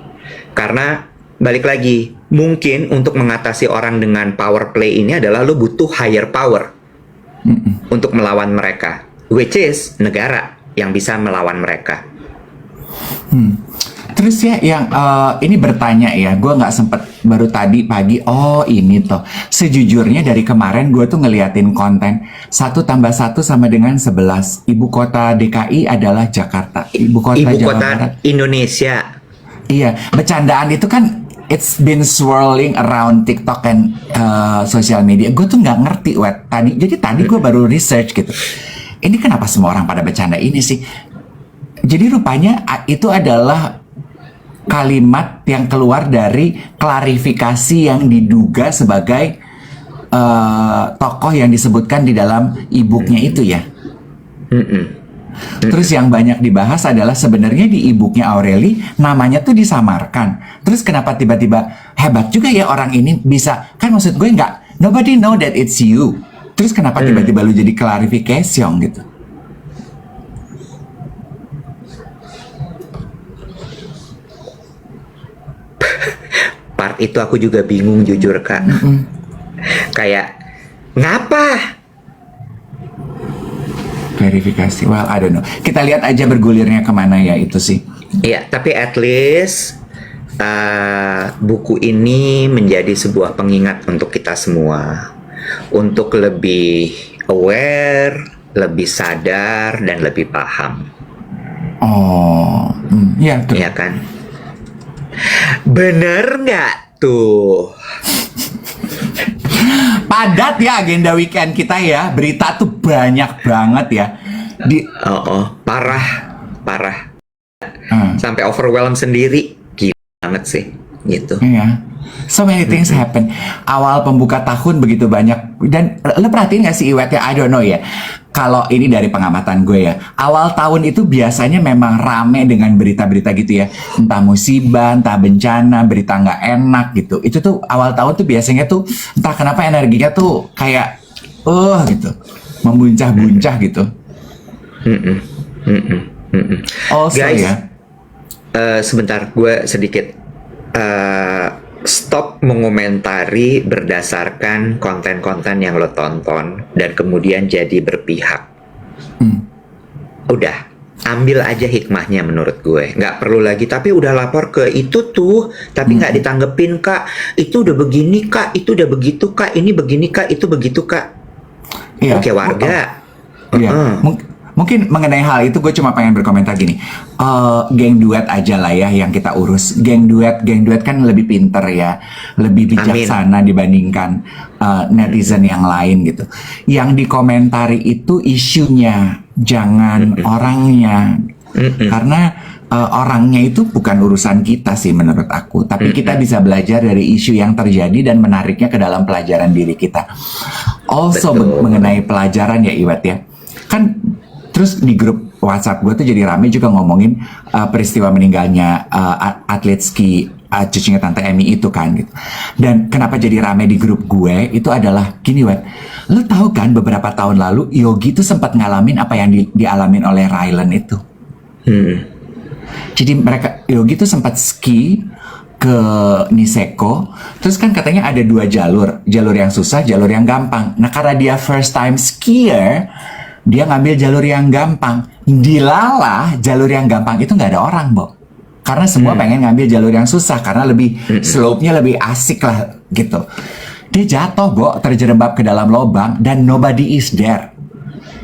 Karena balik lagi, mungkin untuk mengatasi orang dengan power play ini adalah lo butuh higher power untuk melawan mereka, which is negara yang bisa melawan mereka. Terus ya yang ini bertanya ya, gue nggak sempet baru tadi pagi. Oh ini tuh, sejujurnya dari kemarin gue tuh ngeliatin konten 1 tambah 1 sama dengan 11. Ibu kota DKI adalah Jakarta. Ibu kota Jawa Barat Indonesia. Iya, bercandaan itu kan it's been swirling around TikTok and social media. Gue tuh nggak ngerti tadi. Jadi tadi gue baru research gitu. Ini kenapa semua orang pada bercanda ini sih? Jadi rupanya itu adalah kalimat yang keluar dari klarifikasi yang diduga sebagai tokoh yang disebutkan di dalam e-booknya itu ya. Terus yang banyak dibahas adalah sebenarnya di e-booknya Aureli namanya tuh disamarkan. Terus kenapa tiba-tiba hebat juga ya orang ini bisa, kan maksud gue nggak, nobody know that it's you. Terus kenapa tiba-tiba lu jadi clarification gitu? Part itu aku juga bingung jujur Kak. Kayak ngapa? Verifikasi, well I don't know. Kita lihat aja bergulirnya kemana ya itu sih. Iya, tapi at least buku ini menjadi sebuah pengingat untuk kita semua untuk lebih aware, lebih sadar dan lebih paham. Oh, ya tuh. Iya kan? Bener nggak tuh? Padat ya agenda weekend kita ya. Berita tuh banyak banget ya. Parah. Sampai overwhelm sendiri. Gila banget sih, gitu. Iya. So many things happen. Awal pembuka tahun begitu banyak. Dan lo perhatiin gak sih Iwet ya? I don't know ya. Kalau ini dari pengamatan gue ya, awal tahun itu biasanya memang rame dengan berita-berita gitu ya. Entah musibah, entah bencana, berita nggak enak gitu. Itu tuh awal tahun tuh biasanya tuh entah kenapa energinya tuh kayak gitu. Membuncah-buncah gitu. Also Guys, ya. sebentar gue sedikit stop mengomentari berdasarkan konten-konten yang lo tonton dan kemudian jadi berpihak. Udah, ambil aja hikmahnya menurut gue. Nggak perlu lagi, tapi udah lapor ke itu tuh, tapi nggak ditanggepin Kak. Itu udah begini Kak, itu udah begitu Kak, ini begini Kak, itu begitu Kak. Iya. Oke warga. Iya. Mungkin mengenai hal itu gue cuma pengen berkomentar gini. Geng duet aja lah ya yang kita urus. Geng duet kan lebih pinter ya, lebih bijaksana dibandingkan netizen yang lain gitu. Yang dikomentari itu isunya, jangan orangnya. Karena orangnya itu bukan urusan kita sih menurut aku, tapi kita bisa belajar dari isu yang terjadi dan menariknya ke dalam pelajaran diri kita. Also mengenai pelajaran ya Iwet ya, kan terus di grup WhatsApp gue tuh jadi rame juga ngomongin peristiwa meninggalnya atlet ski cucunya Tante Emmy itu kan gitu. Dan kenapa jadi rame di grup gue itu adalah gini Wet, lu tahu kan beberapa tahun lalu Yogi tuh sempat ngalamin apa yang dialamin oleh Rylan itu. Jadi Yogi tuh sempat ski ke Niseko, terus kan katanya ada 2 jalur yang susah, jalur yang gampang. Nah karena dia first time skier, dia ngambil jalur yang gampang. Dilalah jalur yang gampang itu nggak ada orang, Bo. Karena semua pengen ngambil jalur yang susah karena lebih slope-nya lebih asik lah gitu. Dia jatuh, Bo, terjerembab ke dalam lubang dan nobody is there.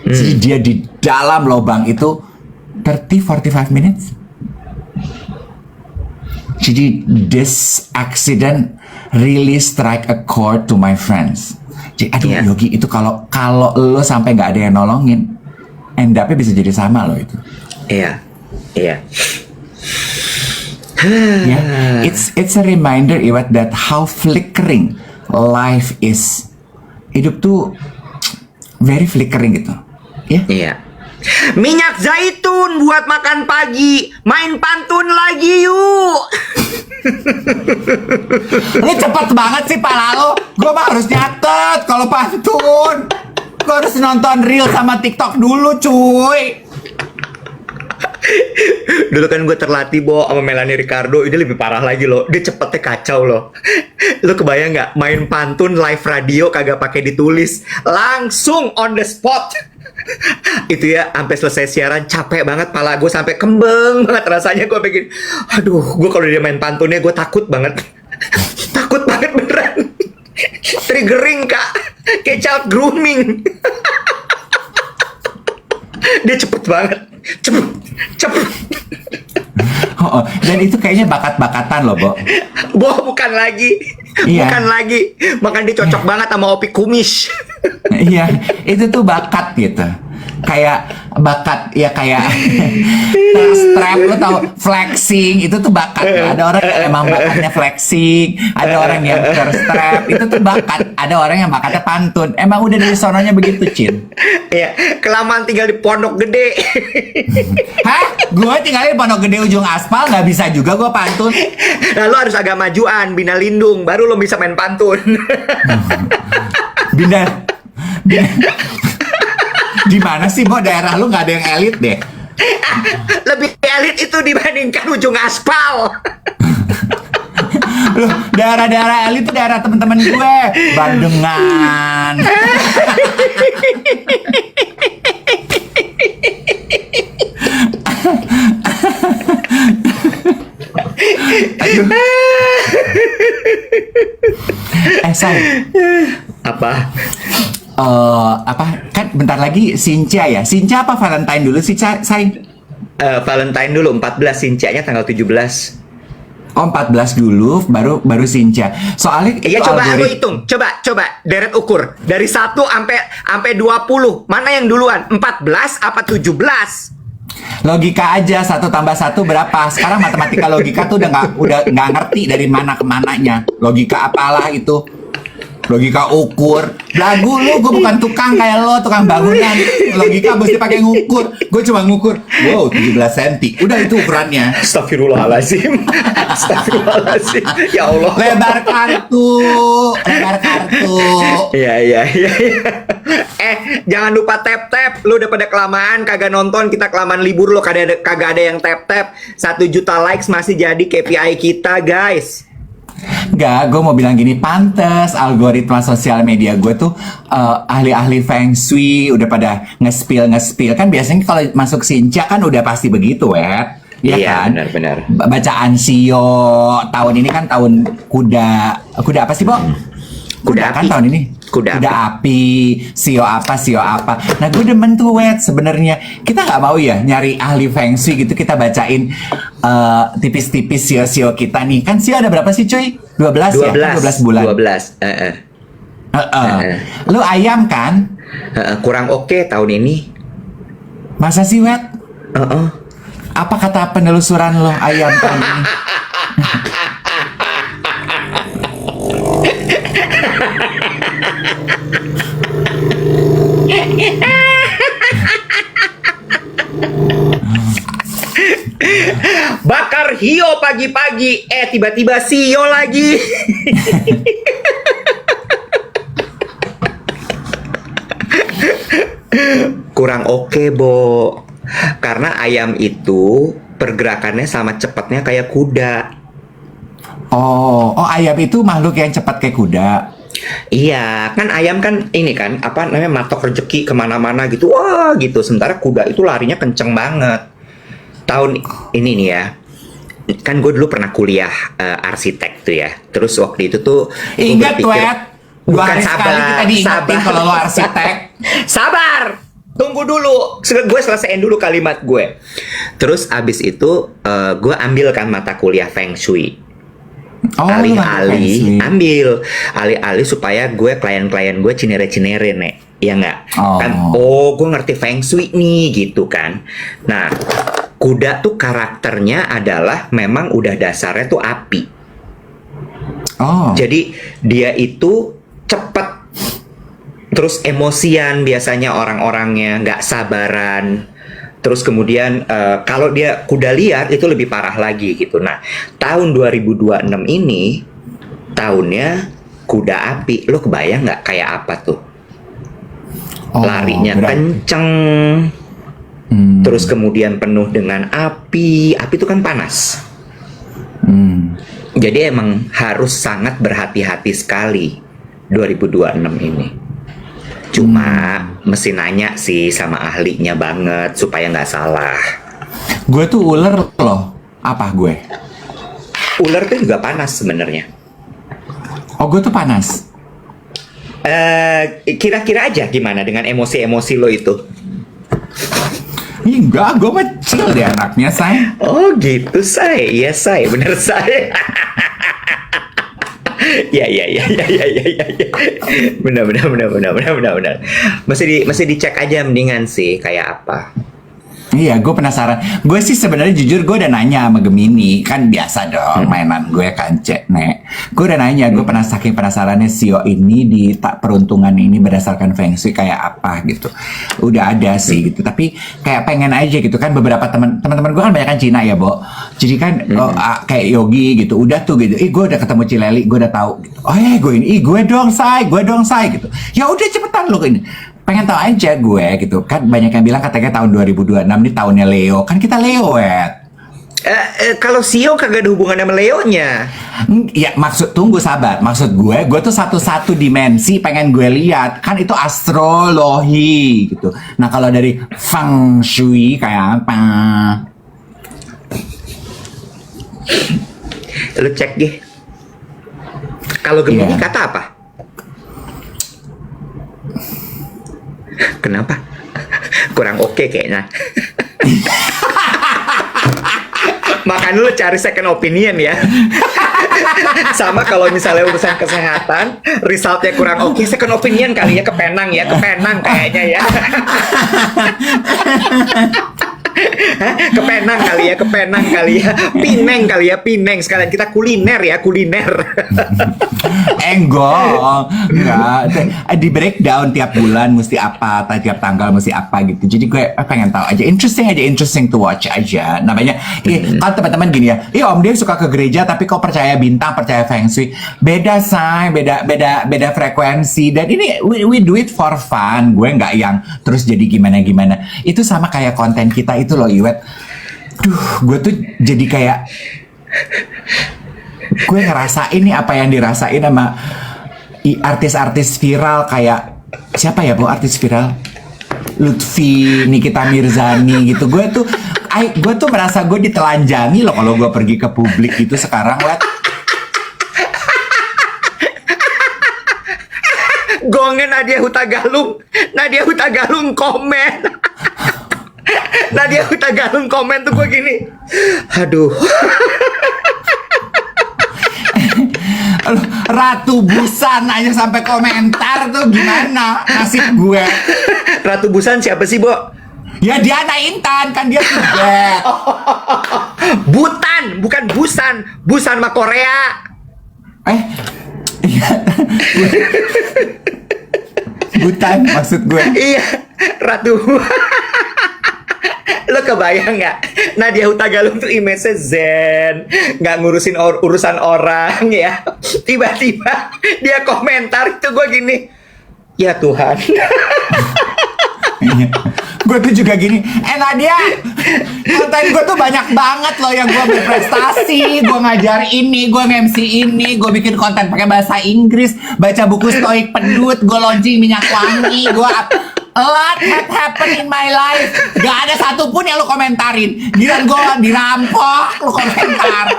Jadi dia di dalam lubang itu 30-45 minutes. Jadi this accident really strike a chord to my friends. Jadi aduh Yogi itu kalau lo sampai nggak ada yang nolongin, end up-nya bisa jadi sama lo itu. Iya. Yeah, it's a reminder Iwat that how flickering life is. Hidup tuh very flickering gitu. Ya. Iya. Minyak zaitun buat makan pagi. Main pantun lagi yuk. Lu cepet banget sih pala lo. Gue mah harus nyatet kalau pantun. Gue harus nonton reel sama TikTok dulu cuy. Dulu kan gue terlatih Bo sama Melanie Ricardo. Ini lebih parah lagi loh. Dia cepetnya kacau loh. Lu kebayang nggak main pantun live radio kagak pakai ditulis, langsung on the spot. Itu ya sampai selesai siaran capek banget, pala gue sampai kembang banget rasanya. Gue pengen, aduh, gue kalau dia main pantunnya gue takut banget. Takut banget beneran. Triggering Kak, kayak child grooming. Dia cepet banget, cepet. Dan itu kayaknya bakat-bakatan loh, Bo. Bukan lagi. Iya. Bukan lagi. Makan dia cocok banget sama Opi Kumis. Iya, itu tuh bakat gitu. kayak bakat ya kayak strap, lo tau flexing itu tuh bakat. Ada orang yang emang bakatnya flexing, ada orang yang strap itu tuh bakat, ada orang yang bakatnya pantun. Emang udah dari sononya begitu, Cin. Iya, kelamaan tinggal di Pondok Gede. Hah? Gue tinggalin Pondok Gede ujung aspal, nggak bisa juga gue pantun. Nah, lo harus agak majuan, Bina Lindung, baru lo bisa main pantun. Bina, di mana sih, Bo? Daerah lu nggak ada yang elit deh. Lebih elit itu dibandingkan ujung aspal. Loh, daerah-daerah elit itu daerah teman-teman gue, Bandengan. Say. Apa? Apa kan bentar lagi Sincia ya. Sincia apa Valentine dulu sih, Say? Valentine dulu, 14, Sincianya tanggal 17. Oh, 14 dulu baru Sincia. Soalnya itu Iya, coba aku hitung. Coba deret ukur. Dari 1 sampai 20. Mana yang duluan? 14 apa 17? Logika aja, 1 tambah 1 berapa? Sekarang matematika logika tuh udah nggak ngerti dari mana ke mananya. Logika apalah itu? Logika ukur. Lagu lu, gue bukan tukang kayak lo, tukang bangunan. Logika mesti pakai ngukur. Gue cuma ngukur. Wow, 17 cm. Udah itu ukurannya. Astagfirullahaladzim. Astagfirullahaladzim. Ya Allah. Lebar kartu. Iya. Jangan lupa tap. Lu udah pada kelamaan kagak nonton, kita kelamaan libur, lo kagak ada yang tap. 1 juta likes masih jadi KPI kita, guys. Enggak, gue mau bilang gini, pantes algoritma sosial media gue tuh ahli-ahli feng shui udah pada nge-spill. Kan biasanya kalau masuk Sincia kan udah pasti begitu, ya. Iya kan? Benar. Bacaan Sio tahun ini kan tahun kuda apa sih, Bo? Kuda kan api. tahun ini. Kuda api. Sio apa. Nah, gue demen tuh, Wet, sebenarnya. Kita nggak mau ya nyari ahli feng shui gitu, kita bacain tipis-tipis sio kita nih. Kan sio ada berapa sih, cuy? 12 ya? 12 bulan. 12. Lu ayam kan? Kurang oke tahun ini. Masa sih, Wet? Apa kata penelusuran lo ayam tahun ini? Bakar hio pagi-pagi, tiba-tiba sio lagi. Kurang oke, Bo. Karena ayam itu pergerakannya sama cepatnya kayak kuda. Oh, ayam itu makhluk yang cepat kayak kuda. Iya, kan ayam kan ini kan apa namanya, matok rezeki kemana-mana gitu, wah gitu. Sementara kuda itu larinya kenceng banget. Tahun ini nih ya, kan gue dulu pernah kuliah arsitek tuh ya. Terus waktu itu tuh Ingat, Wet, 2 bukan, hari sekali kita diingetin kalau lo arsitek. Sabar, tunggu dulu, gue selesaiin dulu kalimat gue. Terus abis itu gue ambil kan mata kuliah Feng Shui. Alih-alih supaya gue klien-klien gue cinere-cinere, Nek. Ya nggak? Kan gue ngerti Feng Shui nih gitu kan. Nah, kuda tuh karakternya adalah memang udah dasarnya tuh api. Jadi dia itu cepet, terus emosian biasanya orang-orangnya, nggak sabaran. Terus kemudian kalau dia kuda liar itu lebih parah lagi gitu. Nah, tahun 2026 ini tahunnya kuda api. Lo kebayang nggak kayak apa tuh? Larinya kenceng. Terus kemudian penuh dengan api. Api itu kan panas. Jadi emang harus sangat berhati-hati sekali 2026 ini. Cuma mesti nanya sih sama ahlinya banget supaya nggak salah. Gue tuh ular loh. Apa gue? Ular tuh juga panas sebenarnya. Oh, gue tuh panas. Kira-kira aja gimana dengan emosi-emosi lo itu? Enggak, gue mah chill deh anaknya, Say. Oh gitu, Say. Iya, Say. Bener, Say. Iya, iya, iya, iya, iya, iya, iya, iya. Benar, benar, benar, benar, benar, benar, benar. Masih dicek aja mendingan sih kayak apa. Iya, gue penasaran. Gue sih sebenarnya jujur gue udah nanya sama Gemini, kan biasa dong mainan gue kan cek nek. Gue udah nanya, gue saking penasarannya Sio ini di tak peruntungan ini berdasarkan Feng Shui kayak apa gitu. Udah ada sih gitu, tapi kayak pengen aja gitu kan beberapa teman-teman gue kan banyak kan Cina ya, Bo. Jadi kan kayak Yogi gitu, udah tuh gitu. Gue udah ketemu Cileli, gue udah tahu. Gitu. Oh ya gue ini, gue dong say gitu. Ya udah cepetan lo ini. Pengen tahu aja gue gitu kan, banyak yang bilang katanya tahun 2026 ini tahunnya Leo, kan kita Leo ya. Kalau Sio kagak ada hubungan sama Leonya. Ya tunggu sabar, maksud gue tuh satu dimensi pengen gue lihat, kan itu astrologi gitu. Nah kalau dari Feng Shui kayak apa? Lu cek deh. Kalau Gemini kata apa? Kenapa? Kurang oke kayaknya. Makanya lu cari second opinion ya. Sama kalau misalnya urusan kesehatan, resultnya kurang oke, second opinion kali ya, ke Penang kayaknya ya. Ke Penang kali ya, Pineng sekalian kita kuliner. Enggak, di breakdown tiap bulan mesti apa, tiap tanggal mesti apa gitu. Jadi gue pengen tahu aja, interesting to watch aja. Namanya, kalau teman-teman gini ya, Om Dev suka ke gereja tapi kok percaya bintang, percaya Feng Shui. Beda say, beda frekuensi. Dan ini we do it for fun. Gue nggak yang terus jadi gimana. Itu sama kayak konten kita itu loh, Iwet. Gue tuh jadi kayak gue ngerasain nih apa yang dirasain sama artis-artis viral kayak siapa ya, Bu, artis viral? Lutfi, Nikita Mirzani gitu. Gue tuh merasa gue ditelanjangi loh kalau gue pergi ke publik gitu sekarang, Wet. Gongen Nadia Hutagalung komen. Nadia Hutagalung komen tuh gue gini. Aduh. Ratu Busan aja sampai komentar tuh, gimana nasib gue. Ratu Busan siapa sih, Bo? Ya dia anak Intan, kan dia Tibet. Butan, bukan Busan. Busan mah Korea. Iya. Butan maksud gue. Iya, Ratu. Lo kebayang nggak? Nadia Hutagalung tuh image-nya zen, nggak ngurusin urusan orang ya. Tiba-tiba dia komentar itu gue gini, ya Tuhan. Gue tuh juga gini, Nadia, konten gue tuh banyak banget loh yang gue berprestasi. Gue ngajar ini, gue nge-MC ini, gue bikin konten pakai bahasa Inggris, baca buku stoik pedut, gue launching minyak wangi, gue a lot had happened in my life. Gak ada satupun yang lu komentarin. Giliran gue dirampok, lu komentar.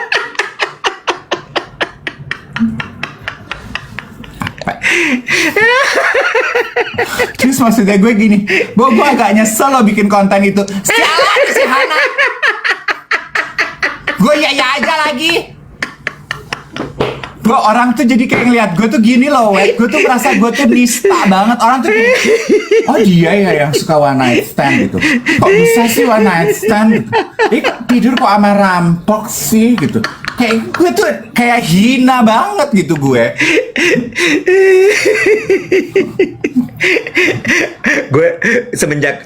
Terus maksudnya gue gini, gue agak nyesel lo bikin konten itu. Sialan si Hana. Gue ya aja lagi. Gue orang tuh jadi kayak ngeliat gue tuh gini loh, Wet. Gue tuh merasa gue tuh nista banget. Orang tuh kayak, oh dia ya yang suka one night stand gitu. Kok bisa sih one night stand gitu? Tidur kok sama rampok sih gitu. Kayak gue tuh kayak hina banget gitu gue. Gue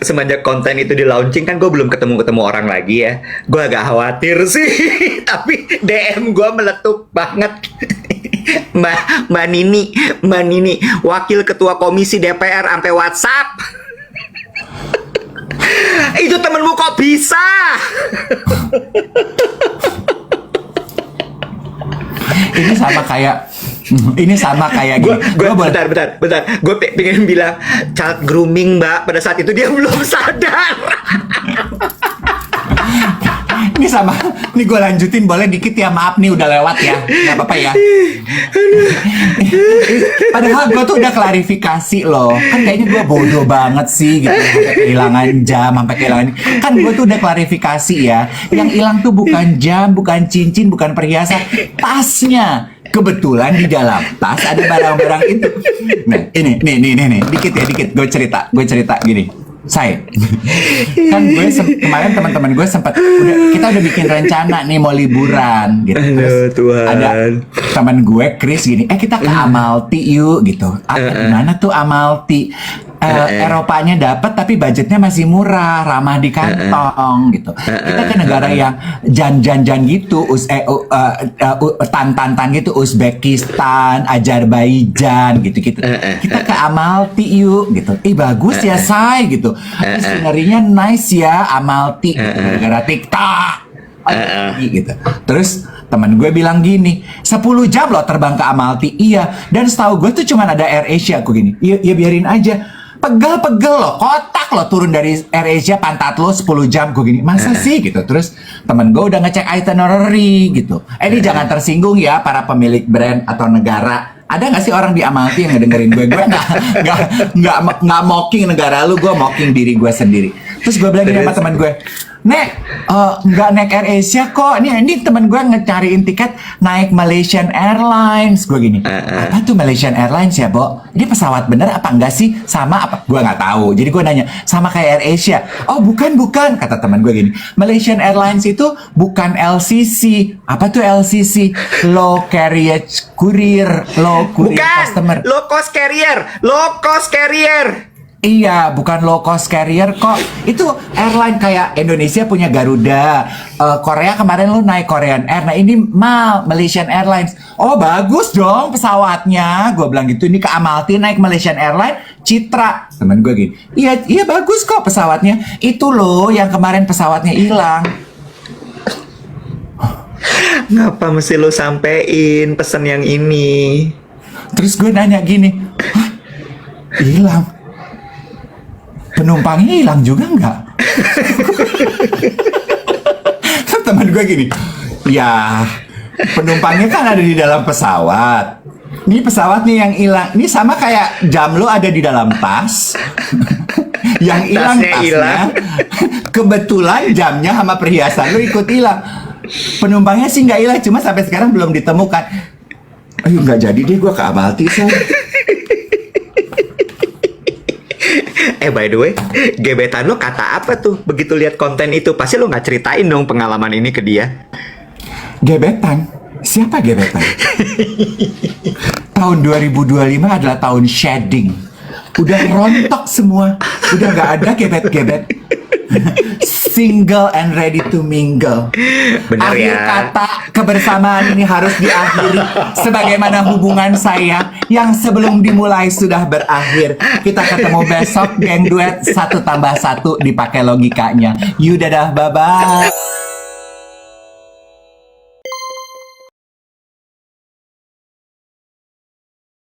semenjak konten itu di launching kan gue belum ketemu orang lagi ya. Gue agak khawatir sih. Tapi DM gue meletup banget. Mbak Nini, wakil ketua komisi DPR sampai WhatsApp. Itu temenmu kok bisa? Ini sama kayak gini. Bentar. Gue pengen bilang child grooming, Mbak. Pada saat itu dia belum sadar. Ini gue lanjutin boleh dikit ya, maaf nih udah lewat ya, nggak apa-apa ya. Padahal gue tuh udah klarifikasi loh, kan kayaknya gue bodoh banget sih gitu, sampai kehilangan jam, kan gue tuh udah klarifikasi ya, yang hilang tuh bukan jam, bukan cincin, bukan perhiasan, tasnya. Kebetulan di dalam tas ada barang-barang itu. Nah, ini, nih, dikit. Gue cerita gini. Kan gue kemarin teman-teman gue kita udah bikin rencana nih mau liburan gitu. Aduh, Tuhan. Ada teman gue Chris gini, kita ke Amalti yuk gitu. Gimana tuh Amalti? Eropanya dapat tapi budgetnya masih murah, ramah di kantong gitu. Kita ke negara yang jan gitu, tan gitu, Uzbekistan, Azerbaijan gitu. Kita ke Amalti yuk gitu. Bagus ya say gitu. Scenerinya nice ya Amalti, negara TikTok. Gitu. Terus teman gue bilang gini, 10 jam loh terbang ke Amalti. Iya, dan setahu gue tuh cuma ada Air Asia. Gue gini, ya biarin aja. Pegel loh, kotak loh turun dari Air Asia, pantat lo 10 jam. Gue gini, masa sih gitu. Terus temen gue udah ngecek itinerary gitu. Ini jangan tersinggung ya para pemilik brand atau negara. Ada nggak sih orang di Amalti yang ngedengerin gue? Gue nggak mocking negara lu, gue mocking diri gue sendiri. Terus gue bilang gini sama teman gue, Nek, nggak naik Air Asia kok. Ini temen gue ngecariin tiket naik Malaysian Airlines. Gue gini, apa tuh Malaysian Airlines ya, Bo? Ini pesawat bener apa enggak sih? Sama apa? Gue nggak tahu. Jadi gue nanya, sama kayak Air Asia? Oh, bukan. Kata teman gue gini, Malaysian Airlines itu bukan LCC. Apa tuh LCC? Low Carriage Courier, Low Courier Customer. Low cost carrier. Iya, bukan low cost carrier kok. Itu airline kayak Indonesia punya Garuda, Korea kemarin lu naik Korean Air. Nah ini Malaysian Airlines. Oh bagus dong pesawatnya. Gue bilang gitu, ini ke Amalti naik Malaysian Airlines, Citra. Temen gue gini, iya bagus kok pesawatnya. Itu loh yang kemarin pesawatnya hilang. Ngapa mesti lo sampein pesan yang ini? Terus gue nanya gini, hah? Hilang? Penumpangnya hilang juga nggak? Teman gue gini, ya penumpangnya kan ada di dalam pesawat. Ini pesawatnya yang hilang. Ini sama kayak jam lo ada di dalam tas. Yang hilang tasnya. Kebetulan jamnya sama perhiasan lo ikut hilang. Penumpangnya sih nggak hilang, cuma sampai sekarang belum ditemukan. Ayo nggak jadi deh gue ke Amalti say. By the way, gebetan lo kata apa tuh begitu lihat konten itu? Pasti lo nggak ceritain dong pengalaman ini ke dia. Gebetan? Siapa gebetan? Tahun 2025 adalah tahun shedding. Udah rontok semua. Udah nggak ada gebet-gebet. Single and ready to mingle. Benar Akhir ya. kata kebersamaan ini harus diakhiri sebagaimana hubungan saya yang sebelum dimulai sudah berakhir. Kita ketemu besok geng duet 1+1 dipakai logikanya. Dadah, bye-bye.